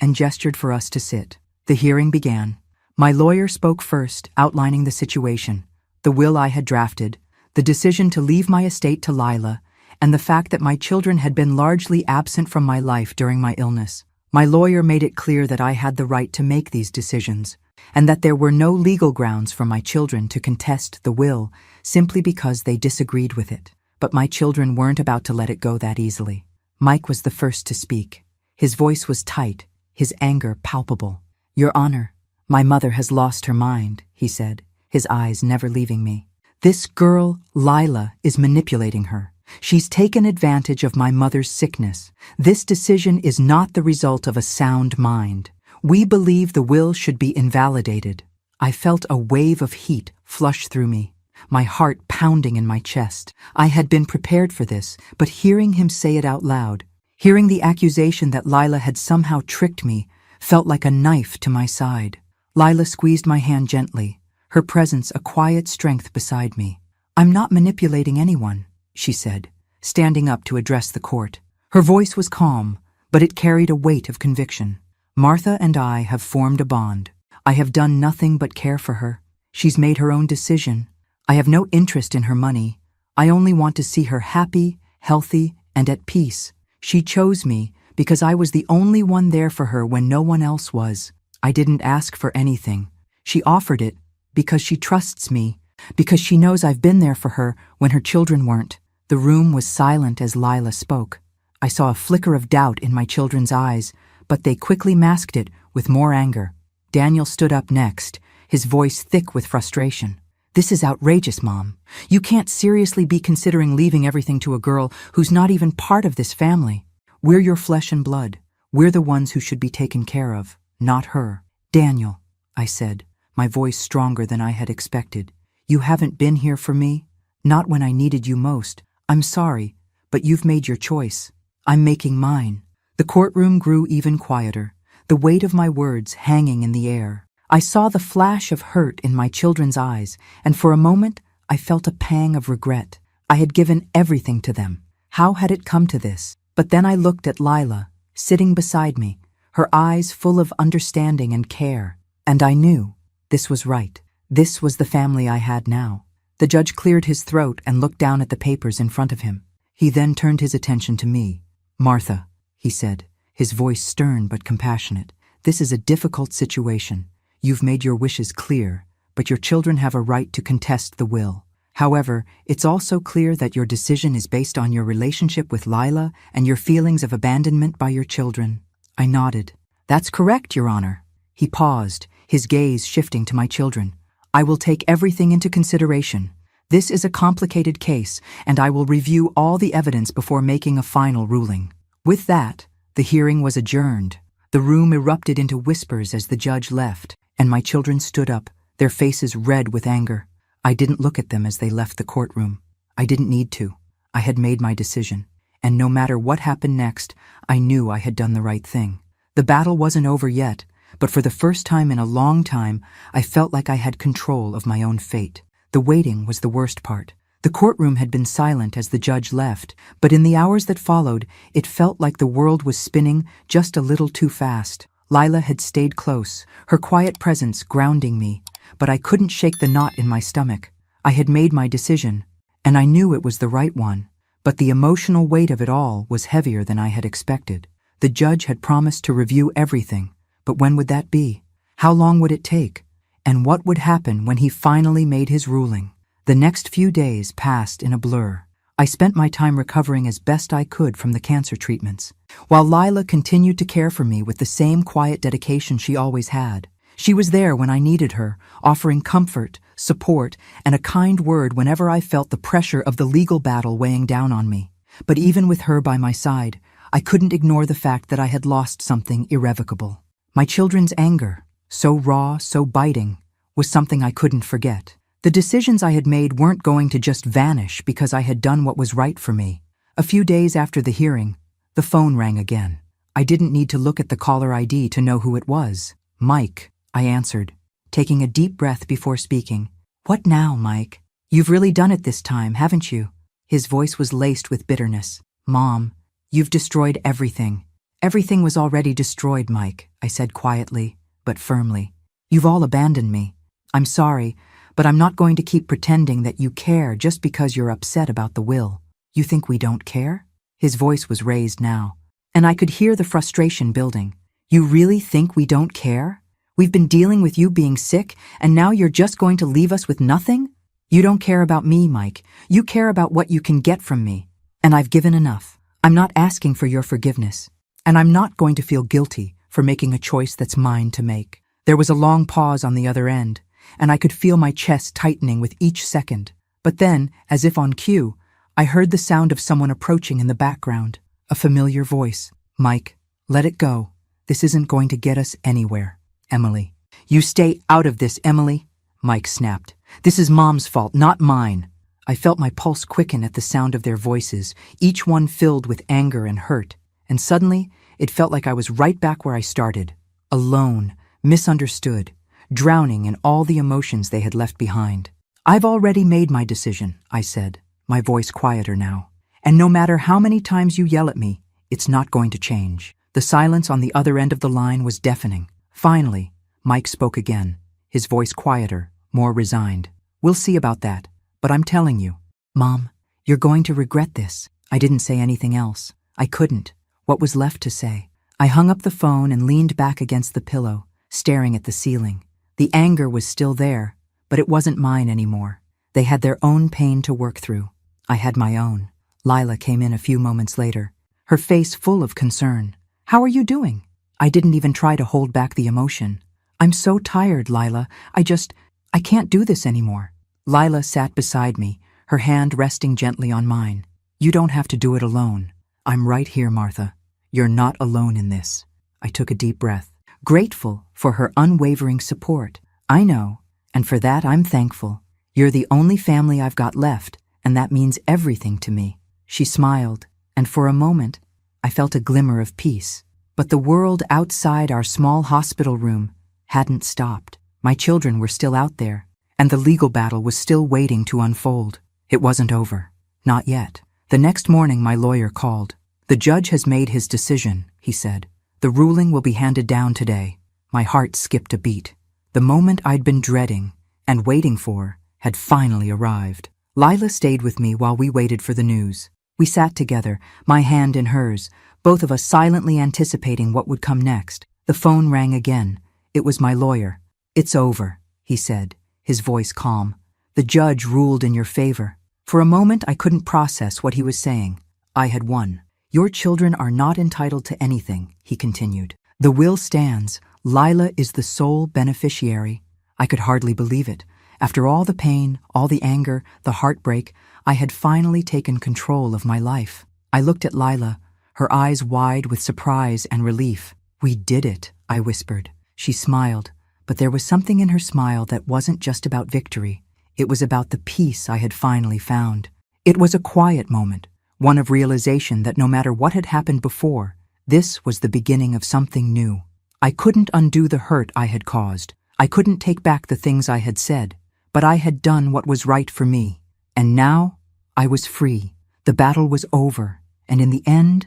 and gestured for us to sit. The hearing began. My lawyer spoke first, outlining the situation, the will I had drafted, the decision to leave my estate to Lila, and the fact that my children had been largely absent from my life during my illness. My lawyer made it clear that I had the right to make these decisions, and that there were no legal grounds for my children to contest the will simply because they disagreed with it. But my children weren't about to let it go that easily. Mike was the first to speak. His voice was tight, his anger palpable. Your Honor, my mother has lost her mind, he said, his eyes never leaving me. This girl, Lila, is manipulating her. She's taken advantage of my mother's sickness. This decision is not the result of a sound mind. We believe the will should be invalidated. I felt a wave of heat flush through me, my heart pounding in my chest. I had been prepared for this, but hearing him say it out loud, hearing the accusation that Lila had somehow tricked me, felt like a knife to my side. Lila squeezed my hand gently, her presence a quiet strength beside me. I'm not manipulating anyone, she said, standing up to address the court. Her voice was calm, but it carried a weight of conviction. Martha and I have formed a bond. I have done nothing but care for her. She's made her own decision. I have no interest in her money. I only want to see her happy, healthy, and at peace. She chose me because I was the only one there for her when no one else was. I didn't ask for anything. She offered it because she trusts me, because she knows I've been there for her when her children weren't. The room was silent as Lila spoke. I saw a flicker of doubt in my children's eyes, but they quickly masked it with more anger. Daniel stood up next, his voice thick with frustration. This is outrageous, Mom. You can't seriously be considering leaving everything to a girl who's not even part of this family. We're your flesh and blood. We're the ones who should be taken care of, not her. Daniel, I said, my voice stronger than I had expected. You haven't been here for me, not when I needed you most. I'm sorry, but you've made your choice. I'm making mine. The courtroom grew even quieter, the weight of my words hanging in the air. I saw the flash of hurt in my children's eyes, and for a moment I felt a pang of regret. I had given everything to them. How had it come to this? But then I looked at Lila, sitting beside me, her eyes full of understanding and care, and I knew this was right. This was the family I had now. The judge cleared his throat and looked down at the papers in front of him. He then turned his attention to me. Martha, he said, his voice stern but compassionate, this is a difficult situation. You've made your wishes clear, but your children have a right to contest the will. However, it's also clear that your decision is based on your relationship with Lila and your feelings of abandonment by your children. I nodded. That's correct, Your Honor. He paused, his gaze shifting to my children. I will take everything into consideration. This is a complicated case, and I will review all the evidence before making a final ruling. With that, the hearing was adjourned. The room erupted into whispers as the judge left, and my children stood up, their faces red with anger. I didn't look at them as they left the courtroom. I didn't need to. I had made my decision, and no matter what happened next, I knew I had done the right thing. The battle wasn't over yet, but for the first time in a long time, I felt like I had control of my own fate. The waiting was the worst part. The courtroom had been silent as the judge left, but in the hours that followed, it felt like the world was spinning just a little too fast. Lila had stayed close, her quiet presence grounding me, but I couldn't shake the knot in my stomach. I had made my decision, and I knew it was the right one, but the emotional weight of it all was heavier than I had expected. The judge had promised to review everything, but when would that be? How long would it take? And what would happen when he finally made his ruling? The next few days passed in a blur. I spent my time recovering as best I could from the cancer treatments, while Lila continued to care for me with the same quiet dedication she always had. She was there when I needed her, offering comfort, support, and a kind word whenever I felt the pressure of the legal battle weighing down on me. But even with her by my side, I couldn't ignore the fact that I had lost something irrevocable. My children's anger, so raw, so biting, was something I couldn't forget. The decisions I had made weren't going to just vanish because I had done what was right for me. A few days after the hearing, the phone rang again. I didn't need to look at the caller ID to know who it was. Mike, I answered, taking a deep breath before speaking. What now, Mike? You've really done it this time, haven't you? His voice was laced with bitterness. Mom, you've destroyed everything. Everything was already destroyed, Mike, I said quietly, but firmly. You've all abandoned me. I'm sorry, but I'm not going to keep pretending that you care just because you're upset about the will. You think we don't care? His voice was raised now, and I could hear the frustration building. You really think we don't care? We've been dealing with you being sick, and now you're just going to leave us with nothing? You don't care about me, Mike. You care about what you can get from me. And I've given enough. I'm not asking for your forgiveness. And I'm not going to feel guilty for making a choice that's mine to make. There was a long pause on the other end, and I could feel my chest tightening with each second. But then, as if on cue, I heard the sound of someone approaching in the background. A familiar voice. Mike, let it go. This isn't going to get us anywhere. Emily. You stay out of this, Emily, Mike snapped. This is Mom's fault, not mine. I felt my pulse quicken at the sound of their voices, each one filled with anger and hurt. And suddenly, it felt like I was right back where I started. Alone, misunderstood, drowning in all the emotions they had left behind. I've already made my decision, I said, my voice quieter now. And no matter how many times you yell at me, it's not going to change. The silence on the other end of the line was deafening. Finally, Mike spoke again, his voice quieter, more resigned. We'll see about that, but I'm telling you. Mom, you're going to regret this. I didn't say anything else. I couldn't. What was left to say? I hung up the phone and leaned back against the pillow, staring at the ceiling. The anger was still there, but it wasn't mine anymore. They had their own pain to work through. I had my own. Lila came in a few moments later, her face full of concern. How are you doing? I didn't even try to hold back the emotion. I'm so tired, Lila. I can't do this anymore. Lila sat beside me, her hand resting gently on mine. You don't have to do it alone. I'm right here, Martha. You're not alone in this. I took a deep breath, grateful for her unwavering support. I know, and for that I'm thankful. You're the only family I've got left, and that means everything to me. She smiled, and for a moment, I felt a glimmer of peace. But the world outside our small hospital room hadn't stopped. My children were still out there, and the legal battle was still waiting to unfold. It wasn't over. Not yet. The next morning, my lawyer called. The judge has made his decision, he said. The ruling will be handed down today. My heart skipped a beat. The moment I'd been dreading and waiting for had finally arrived. Lila stayed with me while we waited for the news. We sat together, my hand in hers, both of us silently anticipating what would come next. The phone rang again. It was my lawyer. It's over, he said, his voice calm. The judge ruled in your favor. For a moment, I couldn't process what he was saying. I had won. Your children are not entitled to anything, he continued. The will stands. Lila is the sole beneficiary. I could hardly believe it. After all the pain, all the anger, the heartbreak, I had finally taken control of my life. I looked at Lila, her eyes wide with surprise and relief. We did it, I whispered. She smiled, but there was something in her smile that wasn't just about victory. It was about the peace I had finally found. It was a quiet moment, one of realization that no matter what had happened before, this was the beginning of something new. I couldn't undo the hurt I had caused. I couldn't take back the things I had said, but I had done what was right for me. And now, I was free. The battle was over, and in the end,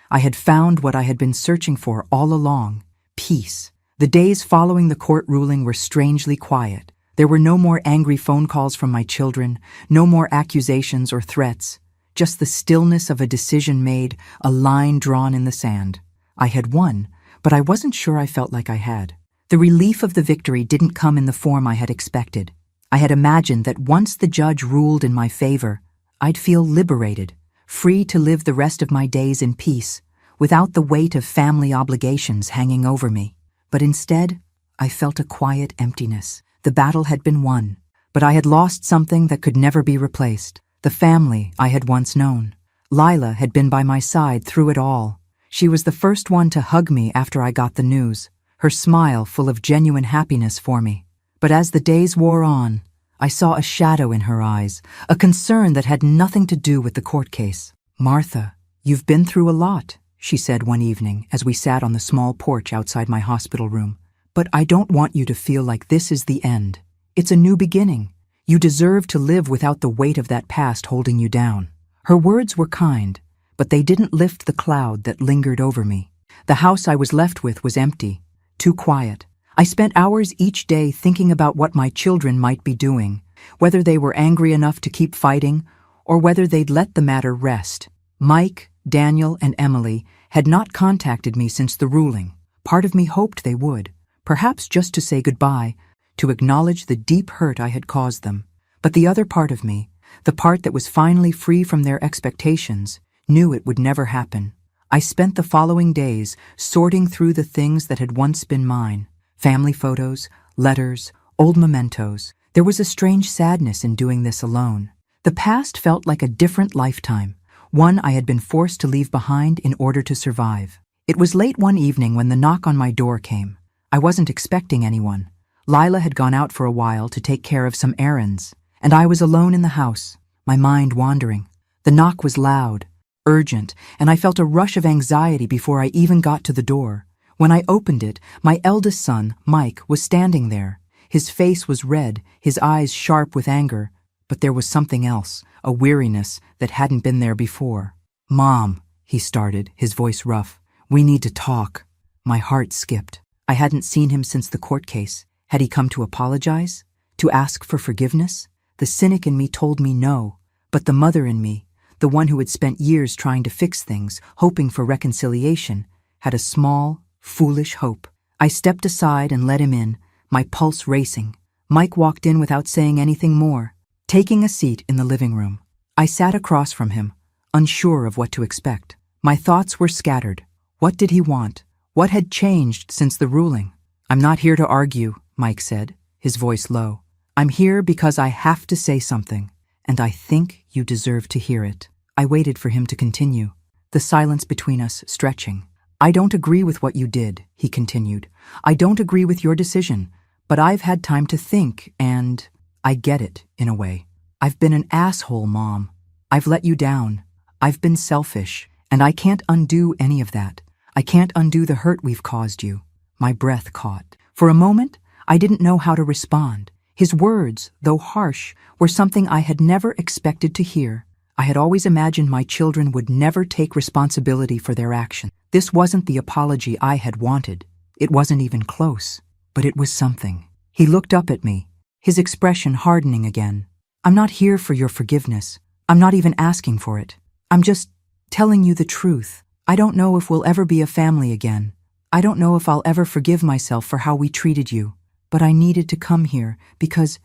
I had found what I had been searching for all along, peace. The days following the court ruling were strangely quiet. There were no more angry phone calls from my children, no more accusations or threats, just the stillness of a decision made, a line drawn in the sand. I had won, but I wasn't sure I felt like I had. The relief of the victory didn't come in the form I had expected. I had imagined that once the judge ruled in my favor, I'd feel liberated, free to live the rest of my days in peace, without the weight of family obligations hanging over me. But instead, I felt a quiet emptiness. The battle had been won, but I had lost something that could never be replaced. The family I had once known. Lila had been by my side through it all. She was the first one to hug me after I got the news, her smile full of genuine happiness for me. But as the days wore on, I saw a shadow in her eyes, a concern that had nothing to do with the court case. Martha, you've been through a lot, she said one evening as we sat on the small porch outside my hospital room. But I don't want you to feel like this is the end. It's a new beginning. You deserve to live without the weight of that past holding you down. Her words were kind, but they didn't lift the cloud that lingered over me. The house I was left with was empty, too quiet. I spent hours each day thinking about what my children might be doing, whether they were angry enough to keep fighting, or whether they'd let the matter rest. Mike, Daniel, and Emily had not contacted me since the ruling. Part of me hoped they would, perhaps just to say goodbye, to acknowledge the deep hurt I had caused them. But the other part of me, the part that was finally free from their expectations, knew it would never happen. I spent the following days sorting through the things that had once been mine. Family photos, letters, old mementos. There was a strange sadness in doing this alone. The past felt like a different lifetime, one I had been forced to leave behind in order to survive. It was late one evening when the knock on my door came. I wasn't expecting anyone. Lila had gone out for a while to take care of some errands, and I was alone in the house, my mind wandering. The knock was loud, urgent, and I felt a rush of anxiety before I even got to the door. When I opened it, my eldest son, Mike, was standing there. His face was red, his eyes sharp with anger, but there was something else, a weariness that hadn't been there before. "Mom," he started, his voice rough. "We need to talk." My heart skipped. I hadn't seen him since the court case. Had he come to apologize? To ask for forgiveness? The cynic in me told me no, but the mother in me, the one who had spent years trying to fix things, hoping for reconciliation, had a small, foolish hope. I stepped aside and let him in, my pulse racing. Mike walked in without saying anything more, taking a seat in the living room. I sat across from him, unsure of what to expect. My thoughts were scattered. What did he want? What had changed since the ruling? "I'm not here to argue," Mike said, his voice low. "I'm here because I have to say something, and I think you deserve to hear it." I waited for him to continue, the silence between us stretching. "I don't agree with what you did," he continued. "I don't agree with your decision, but I've had time to think, and I get it, in a way. I've been an asshole, Mom. I've let you down. I've been selfish, and I can't undo any of that. I can't undo the hurt we've caused you." My breath caught. For a moment, I didn't know how to respond. His words, though harsh, were something I had never expected to hear. I had always imagined my children would never take responsibility for their actions. This wasn't the apology I had wanted. It wasn't even close, but it was something. He looked up at me, his expression hardening again. "I'm not here for your forgiveness. I'm not even asking for it. I'm just telling you the truth. I don't know if we'll ever be a family again. I don't know if I'll ever forgive myself for how we treated you. But I needed to come here because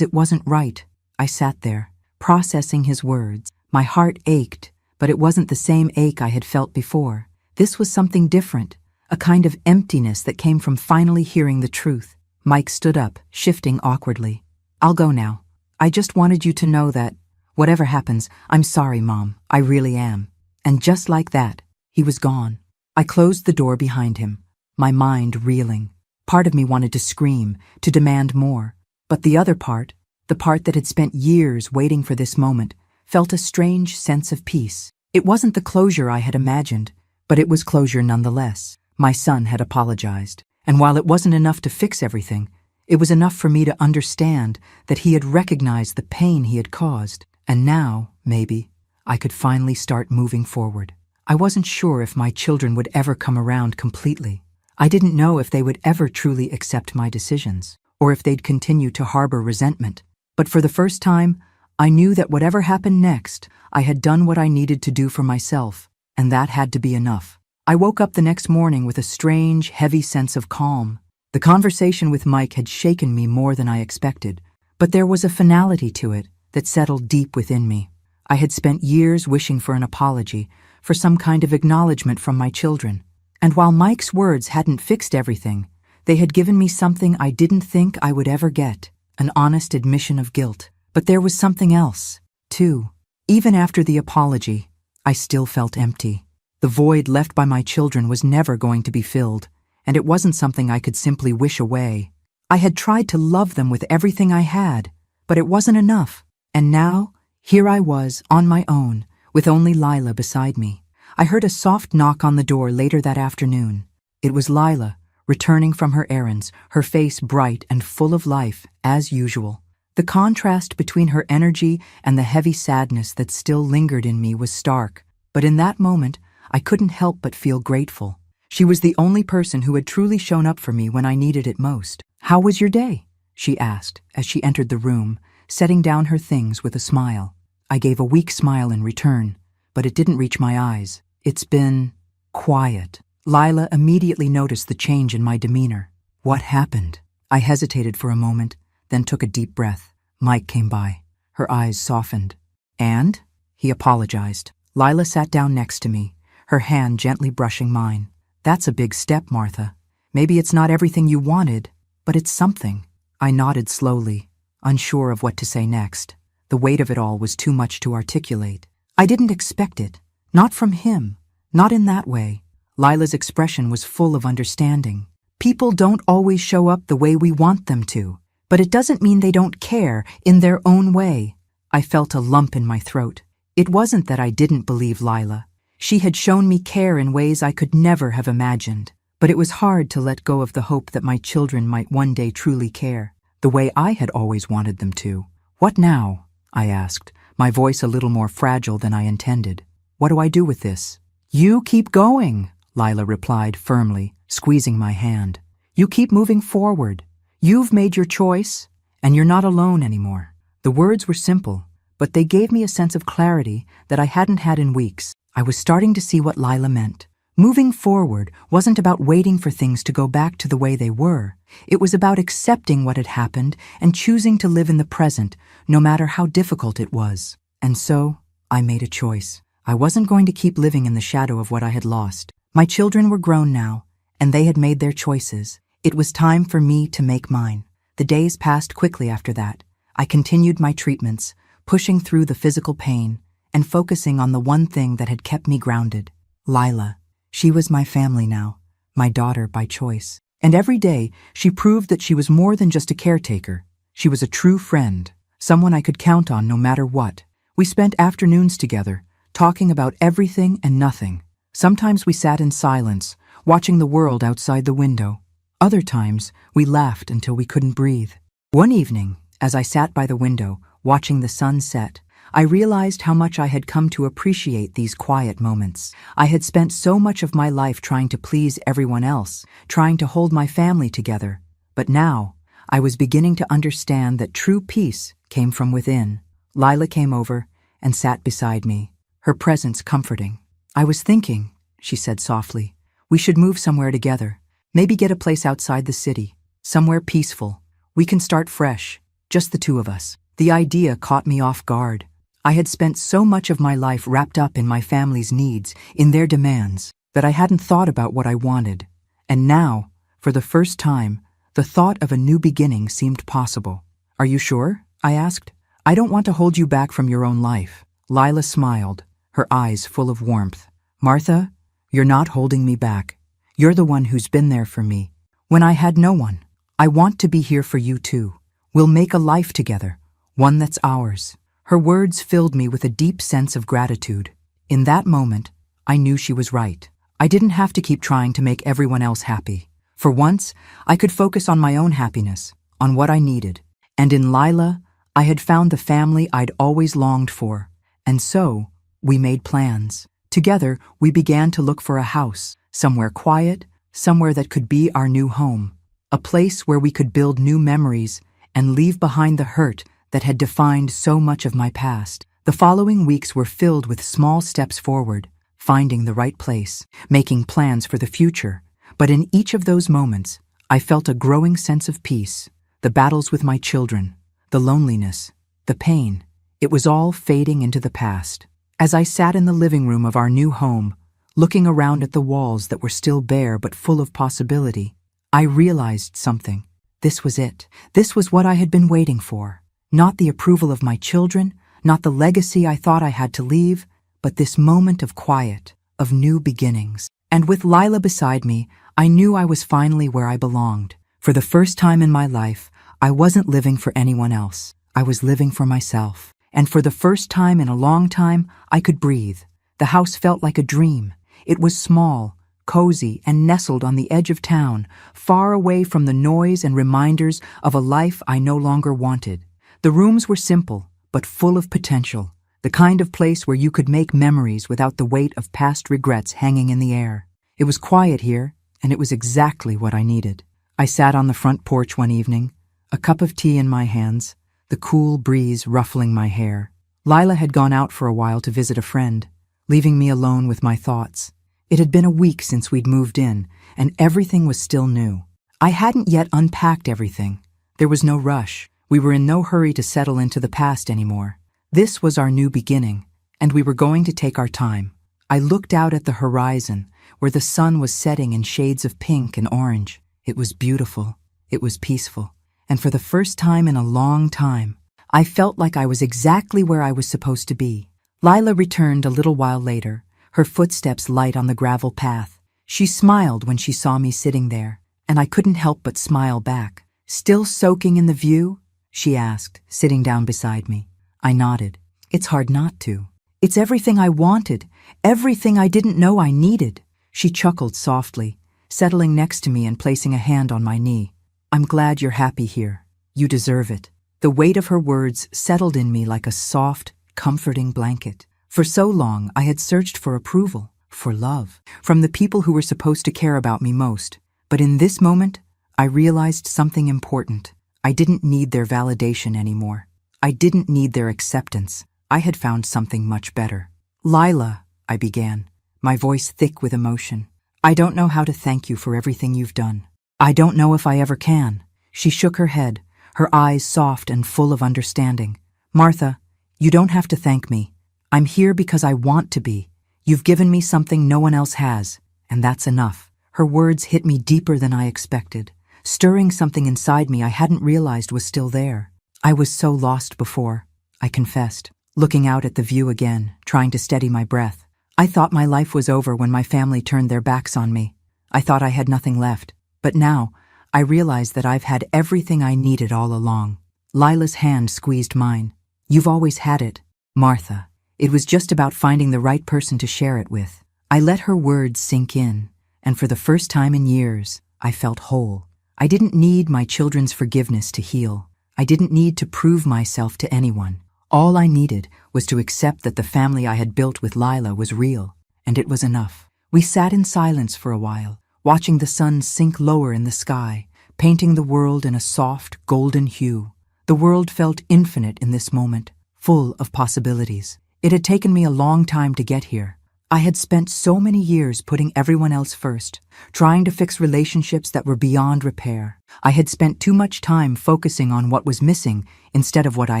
it wasn't right." I sat there, processing his words. My heart ached, but it wasn't the same ache I had felt before. This was something different, a kind of emptiness that came from finally hearing the truth. Mike stood up, shifting awkwardly. "I'll go now. I just wanted you to know that, whatever happens, I'm sorry, Mom. I really am." And just like that, he was gone. I closed the door behind him, my mind reeling. Part of me wanted to scream, to demand more. But the other part, the part that had spent years waiting for this moment, felt a strange sense of peace. It wasn't the closure I had imagined, but it was closure nonetheless. My son had apologized, and while it wasn't enough to fix everything, it was enough for me to understand that he had recognized the pain he had caused, and now, maybe, I could finally start moving forward. I wasn't sure if my children would ever come around completely. I didn't know if they would ever truly accept my decisions, or if they'd continue to harbor resentment. But for the first time, I knew that whatever happened next, I had done what I needed to do for myself, and that had to be enough. I woke up the next morning with a strange, heavy sense of calm. The conversation with Mike had shaken me more than I expected, but there was a finality to it that settled deep within me. I had spent years wishing for an apology, for some kind of acknowledgement from my children. And while Mike's words hadn't fixed everything, they had given me something I didn't think I would ever get, an honest admission of guilt. But there was something else, too. Even after the apology, I still felt empty. The void left by my children was never going to be filled, and it wasn't something I could simply wish away. I had tried to love them with everything I had, but it wasn't enough. And now, here I was, on my own, with only Lila beside me. I heard a soft knock on the door later that afternoon. It was Lila, returning from her errands, her face bright and full of life, as usual. The contrast between her energy and the heavy sadness that still lingered in me was stark, but in that moment, I couldn't help but feel grateful. She was the only person who had truly shown up for me when I needed it most. "How was your day?" she asked as she entered the room, setting down her things with a smile. I gave a weak smile in return, but it didn't reach my eyes. "It's been quiet." Lila immediately noticed the change in my demeanor. "What happened?" I hesitated for a moment, then took a deep breath. Mike came by. Her eyes softened. "And?" He apologized. Lila sat down next to me, her hand gently brushing mine. "That's a big step, Martha. Maybe it's not everything you wanted, but it's something." I nodded slowly, unsure of what to say next. The weight of it all was too much to articulate. I didn't expect it. Not from him. Not in that way. Lila's expression was full of understanding. People don't always show up the way we want them to, but it doesn't mean they don't care in their own way. I felt a lump in my throat. It wasn't that I didn't believe Lila. She had shown me care in ways I could never have imagined. But it was hard to let go of the hope that my children might one day truly care, the way I had always wanted them to. "What now?" I asked, my voice a little more fragile than I intended. "What do I do with this?" "You keep going," Lila replied firmly, squeezing my hand. "You keep moving forward. You've made your choice, and you're not alone anymore." The words were simple, but they gave me a sense of clarity that I hadn't had in weeks. I was starting to see what Lila meant. Moving forward wasn't about waiting for things to go back to the way they were. It was about accepting what had happened and choosing to live in the present, no matter how difficult it was. And so, I made a choice. I wasn't going to keep living in the shadow of what I had lost. My children were grown now, and they had made their choices. It was time for me to make mine. The days passed quickly after that. I continued my treatments, pushing through the physical pain, and focusing on the one thing that had kept me grounded: Lila. She was my family now, my daughter by choice. And every day, she proved that she was more than just a caretaker. She was a true friend, someone I could count on no matter what. We spent afternoons together, talking about everything and nothing. Sometimes we sat in silence, watching the world outside the window. Other times, we laughed until we couldn't breathe. One evening, as I sat by the window, watching the sun set, I realized how much I had come to appreciate these quiet moments. I had spent so much of my life trying to please everyone else, trying to hold my family together. But now, I was beginning to understand that true peace came from within. Lila came over and sat beside me, her presence comforting. "I was thinking," she said softly, "we should move somewhere together. Maybe get a place outside the city, somewhere peaceful. We can start fresh, just the two of us." The idea caught me off guard. I had spent so much of my life wrapped up in my family's needs, in their demands, that I hadn't thought about what I wanted. And now, for the first time, the thought of a new beginning seemed possible. "Are you sure?" I asked. "I don't want to hold you back from your own life." Lila smiled, her eyes full of warmth. "Martha, you're not holding me back. You're the one who's been there for me when I had no one. I want to be here for you too. We'll make a life together, one that's ours." Her words filled me with a deep sense of gratitude. In that moment, I knew she was right. I didn't have to keep trying to make everyone else happy. For once, I could focus on my own happiness, on what I needed. And in Lila, I had found the family I'd always longed for. And so, we made plans. Together, we began to look for a house, somewhere quiet, somewhere that could be our new home. A place where we could build new memories and leave behind the hurt that had defined so much of my past. The following weeks were filled with small steps forward, finding the right place, making plans for the future. But in each of those moments, I felt a growing sense of peace. The battles with my children, the loneliness, the pain, it was all fading into the past. As I sat in the living room of our new home, looking around at the walls that were still bare but full of possibility, I realized something. This was it. This was what I had been waiting for. Not the approval of my children, not the legacy I thought I had to leave, but this moment of quiet, of new beginnings. And with Lila beside me, I knew I was finally where I belonged. For the first time in my life, I wasn't living for anyone else. I was living for myself. And for the first time in a long time, I could breathe. The house felt like a dream. It was small, cozy, and nestled on the edge of town, far away from the noise and reminders of a life I no longer wanted. The rooms were simple, but full of potential, the kind of place where you could make memories without the weight of past regrets hanging in the air. It was quiet here, and it was exactly what I needed. I sat on the front porch one evening, a cup of tea in my hands, the cool breeze ruffling my hair. Lila had gone out for a while to visit a friend, leaving me alone with my thoughts. It had been a week since we'd moved in, and everything was still new. I hadn't yet unpacked everything. There was no rush. We were in no hurry to settle into the past anymore. This was our new beginning, and we were going to take our time. I looked out at the horizon, where the sun was setting in shades of pink and orange. It was beautiful. It was peaceful. And for the first time in a long time, I felt like I was exactly where I was supposed to be. Lila returned a little while later, her footsteps light on the gravel path. She smiled when she saw me sitting there, and I couldn't help but smile back. "Still soaking in the view?" she asked, sitting down beside me. I nodded. "It's hard not to. It's everything I wanted, everything I didn't know I needed." She chuckled softly, settling next to me and placing a hand on my knee. "I'm glad you're happy here. You deserve it." The weight of her words settled in me like a soft, comforting blanket. For so long, I had searched for approval, for love, from the people who were supposed to care about me most. But in this moment, I realized something important. I didn't need their validation anymore. I didn't need their acceptance. I had found something much better. "Lila," I began, my voice thick with emotion, "I don't know how to thank you for everything you've done. I don't know if I ever can." She shook her head, her eyes soft and full of understanding. "Martha, you don't have to thank me. I'm here because I want to be. You've given me something no one else has, and that's enough." Her words hit me deeper than I expected, stirring something inside me I hadn't realized was still there. I was so lost before, I confessed, looking out at the view again, trying to steady my breath. I thought my life was over when my family turned their backs on me. I thought I had nothing left. But now, I realize that I've had everything I needed all along. Lila's hand squeezed mine. "You've always had it, Martha. It was just about finding the right person to share it with." I let her words sink in, and for the first time in years, I felt whole. I didn't need my children's forgiveness to heal. I didn't need to prove myself to anyone. All I needed was to accept that the family I had built with Lila was real, and it was enough. We sat in silence for a while, watching the sun sink lower in the sky, painting the world in a soft, golden hue. The world felt infinite in this moment, full of possibilities. It had taken me a long time to get here. I had spent so many years putting everyone else first, trying to fix relationships that were beyond repair. I had spent too much time focusing on what was missing instead of what I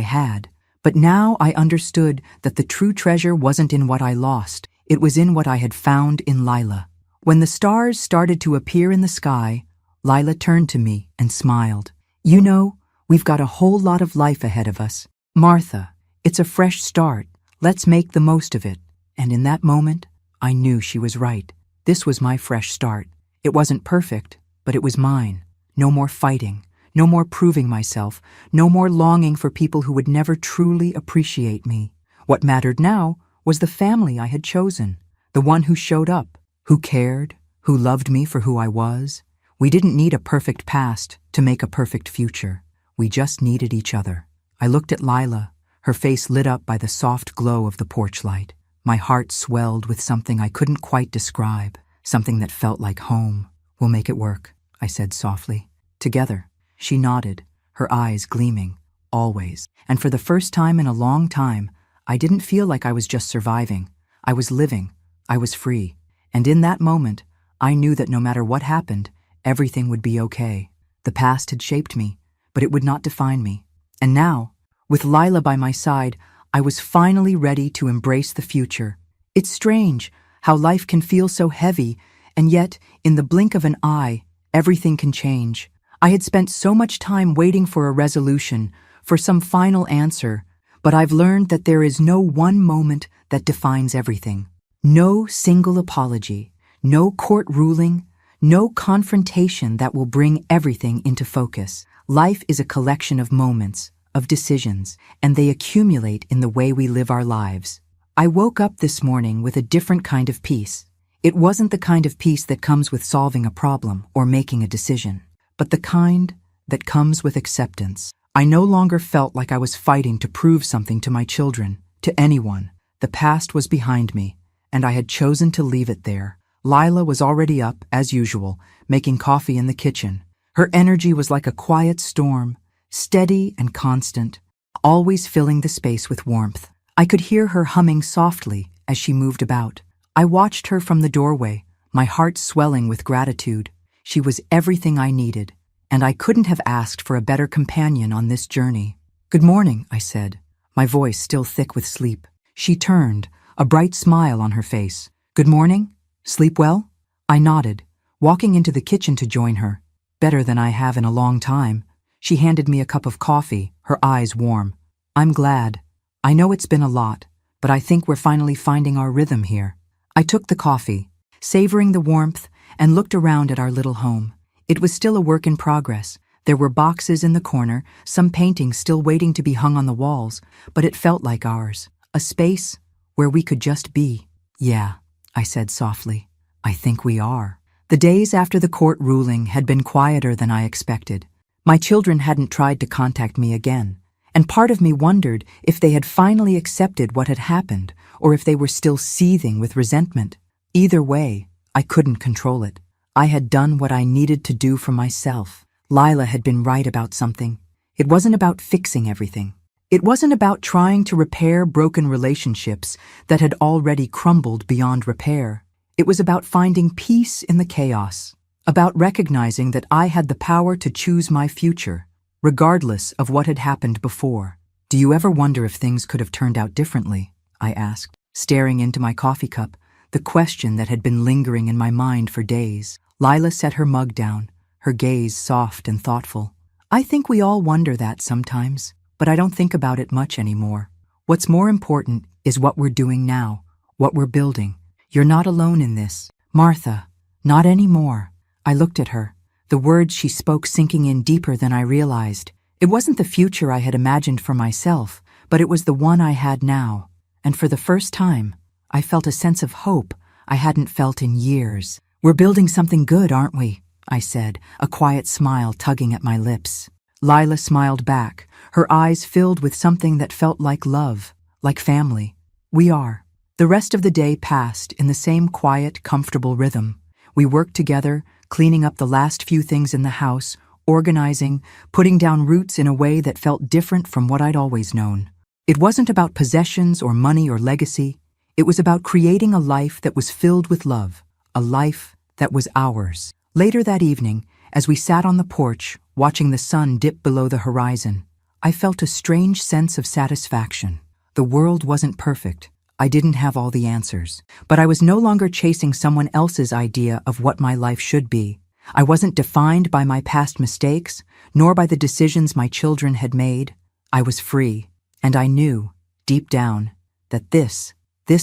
had. But now I understood that the true treasure wasn't in what I lost. It was in what I had found in Lila. When the stars started to appear in the sky, Lila turned to me and smiled. "You know, we've got a whole lot of life ahead of us. Martha, it's a fresh start. Let's make the most of it." And in that moment, I knew she was right. This was my fresh start. It wasn't perfect, but it was mine. No more fighting, no more proving myself, no more longing for people who would never truly appreciate me. What mattered now was the family I had chosen, the one who showed up, who cared, who loved me for who I was. We didn't need a perfect past to make a perfect future. We just needed each other. I looked at Lila, her face lit up by the soft glow of the porch light. My heart swelled with something I couldn't quite describe, something that felt like home. "We'll make it work," I said softly. "Together." She nodded, her eyes gleaming, "Always." And for the first time in a long time, I didn't feel like I was just surviving. I was living. I was free. And in that moment, I knew that no matter what happened, everything would be okay. The past had shaped me, but it would not define me. And now, with Lila by my side, I was finally ready to embrace the future. It's strange how life can feel so heavy, and yet, in the blink of an eye, everything can change. I had spent so much time waiting for a resolution, for some final answer, but I've learned that there is no one moment that defines everything. No single apology, no court ruling, no confrontation that will bring everything into focus. Life is a collection of moments, of decisions, and they accumulate in the way we live our lives. I woke up this morning with a different kind of peace. It wasn't the kind of peace that comes with solving a problem or making a decision, but the kind that comes with acceptance. I no longer felt like I was fighting to prove something to my children, to anyone. The past was behind me, and I had chosen to leave it there. Lila was already up, as usual, making coffee in the kitchen. Her energy was like a quiet storm, steady and constant, always filling the space with warmth. I could hear her humming softly as she moved about. I watched her from the doorway, my heart swelling with gratitude. She was everything I needed, and I couldn't have asked for a better companion on this journey. "Good morning," I said, my voice still thick with sleep. She turned, a bright smile on her face. "Good morning? Sleep well?" I nodded, walking into the kitchen to join her. "Better than I have in a long time." She handed me a cup of coffee, her eyes warm. "I'm glad. I know it's been a lot, but I think we're finally finding our rhythm here." I took the coffee, savoring the warmth, and looked around at our little home. It was still a work in progress. There were boxes in the corner, some paintings still waiting to be hung on the walls, but it felt like ours, a space where we could just be. "Yeah," I said softly, "I think we are." The days after the court ruling had been quieter than I expected. My children hadn't tried to contact me again, and part of me wondered if they had finally accepted what had happened or if they were still seething with resentment. Either way, I couldn't control it. I had done what I needed to do for myself. Lila had been right about something. It wasn't about fixing everything. It wasn't about trying to repair broken relationships that had already crumbled beyond repair. It was about finding peace in the chaos, about recognizing that I had the power to choose my future, regardless of what had happened before. "Do you ever wonder if things could have turned out differently?" I asked, staring into my coffee cup, the question that had been lingering in my mind for days. Lila set her mug down, her gaze soft and thoughtful. "I think we all wonder that sometimes, but I don't think about it much anymore. What's more important is what we're doing now, what we're building. You're not alone in this, Martha, not anymore." I looked at her, the words she spoke sinking in deeper than I realized. It wasn't the future I had imagined for myself, but it was the one I had now. And for the first time, I felt a sense of hope I hadn't felt in years. "We're building something good, aren't we?" I said, a quiet smile tugging at my lips. Lila smiled back, her eyes filled with something that felt like love, like family. "We are." The rest of the day passed in the same quiet, comfortable rhythm. We worked together, cleaning up the last few things in the house, organizing, putting down roots in a way that felt different from what I'd always known. It wasn't about possessions or money or legacy. It was about creating a life that was filled with love, a life that was ours. Later that evening, as we sat on the porch, watching the sun dip below the horizon, I felt a strange sense of satisfaction. The world wasn't perfect. I didn't have all the answers, but I was no longer chasing someone else's idea of what my life should be. I wasn't defined by my past mistakes, nor by the decisions my children had made. I was free, and I knew, deep down, that this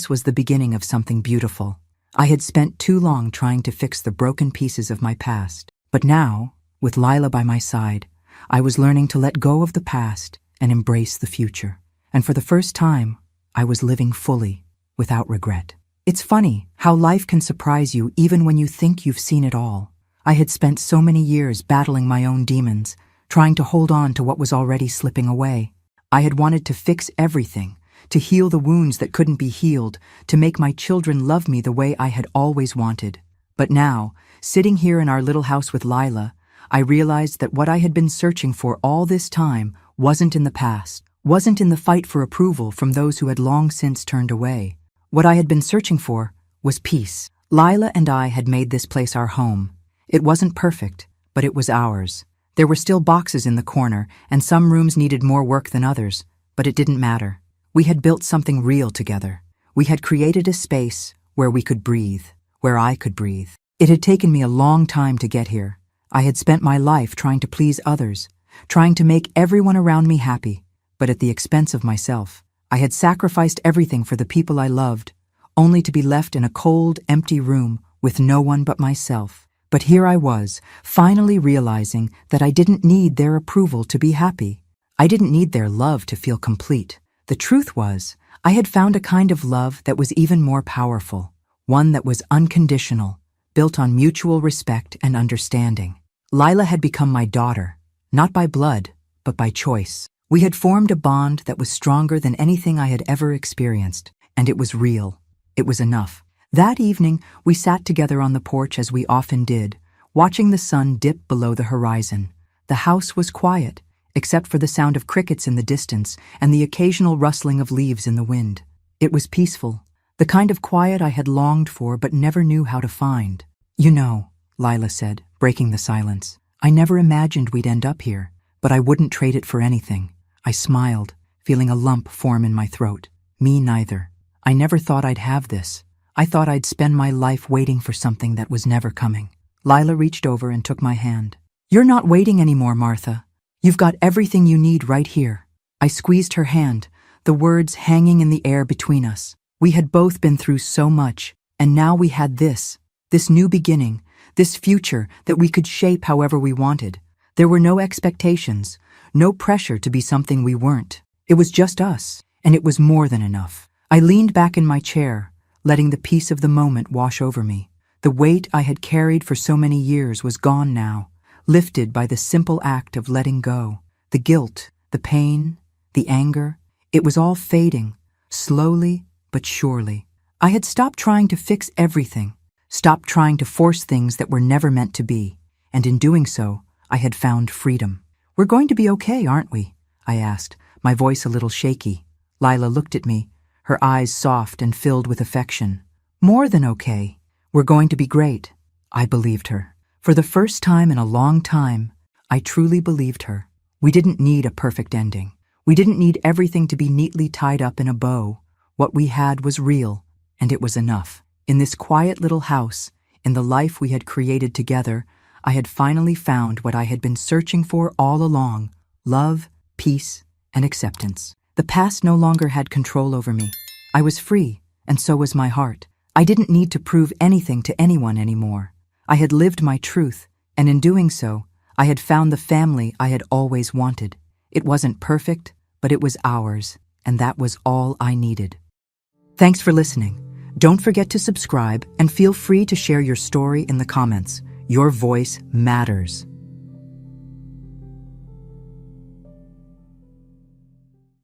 was the beginning of something beautiful. I had spent too long trying to fix the broken pieces of my past, but now, with Lila by my side, I was learning to let go of the past and embrace the future. And for the first time, I was living fully, without regret. It's funny how life can surprise you even when you think you've seen it all. I had spent so many years battling my own demons, trying to hold on to what was already slipping away. I had wanted to fix everything, to heal the wounds that couldn't be healed, to make my children love me the way I had always wanted. But now, sitting here in our little house with Lila, I realized that what I had been searching for all this time wasn't in the past, wasn't in the fight for approval from those who had long since turned away. What I had been searching for was peace. Lila and I had made this place our home. It wasn't perfect, but it was ours. There were still boxes in the corner, and some rooms needed more work than others, but it didn't matter. We had built something real together. We had created a space where we could breathe, where I could breathe. It had taken me a long time to get here. I had spent my life trying to please others, trying to make everyone around me happy, but at the expense of myself. I had sacrificed everything for the people I loved, only to be left in a cold, empty room with no one but myself. But here I was, finally realizing that I didn't need their approval to be happy. I didn't need their love to feel complete. The truth was, I had found a kind of love that was even more powerful, one that was unconditional, built on mutual respect and understanding. Lila had become my daughter, not by blood, but by choice. We had formed a bond that was stronger than anything I had ever experienced, and it was real. It was enough. That evening, we sat together on the porch as we often did, watching the sun dip below the horizon. The house was quiet, except for the sound of crickets in the distance and the occasional rustling of leaves in the wind. It was peaceful, the kind of quiet I had longed for but never knew how to find. "You know," Lila said, breaking the silence, "I never imagined we'd end up here, but I wouldn't trade it for anything." I smiled, feeling a lump form in my throat. Me neither. I never thought I'd have this. I thought I'd spend my life waiting for something that was never coming. Lila reached over and took my hand. "You're not waiting anymore, Martha. You've got everything you need right here." I squeezed her hand, the words hanging in the air between us. We had both been through so much, and now we had this new beginning, this future that we could shape however we wanted. There were no expectations, no pressure to be something we weren't. It was just us, and it was more than enough. I leaned back in my chair, letting the peace of the moment wash over me. The weight I had carried for so many years was gone now, lifted by the simple act of letting go. The guilt, the pain, the anger, it was all fading, slowly but surely. I had stopped trying to fix everything, stopped trying to force things that were never meant to be, and in doing so, I had found freedom. "We're going to be okay, aren't we?" I asked, my voice a little shaky. Lila looked at me, her eyes soft and filled with affection. "More than okay. We're going to be great." I believed her. For the first time in a long time, I truly believed her. We didn't need a perfect ending. We didn't need everything to be neatly tied up in a bow. What we had was real, and it was enough. In this quiet little house, in the life we had created together, I had finally found what I had been searching for all along: love, peace, and acceptance. The past no longer had control over me. I was free, and so was my heart. I didn't need to prove anything to anyone anymore. I had lived my truth, and in doing so, I had found the family I had always wanted. It wasn't perfect, but it was ours, and that was all I needed. Thanks for listening. Don't forget to subscribe and feel free to share your story in the comments. Your voice matters.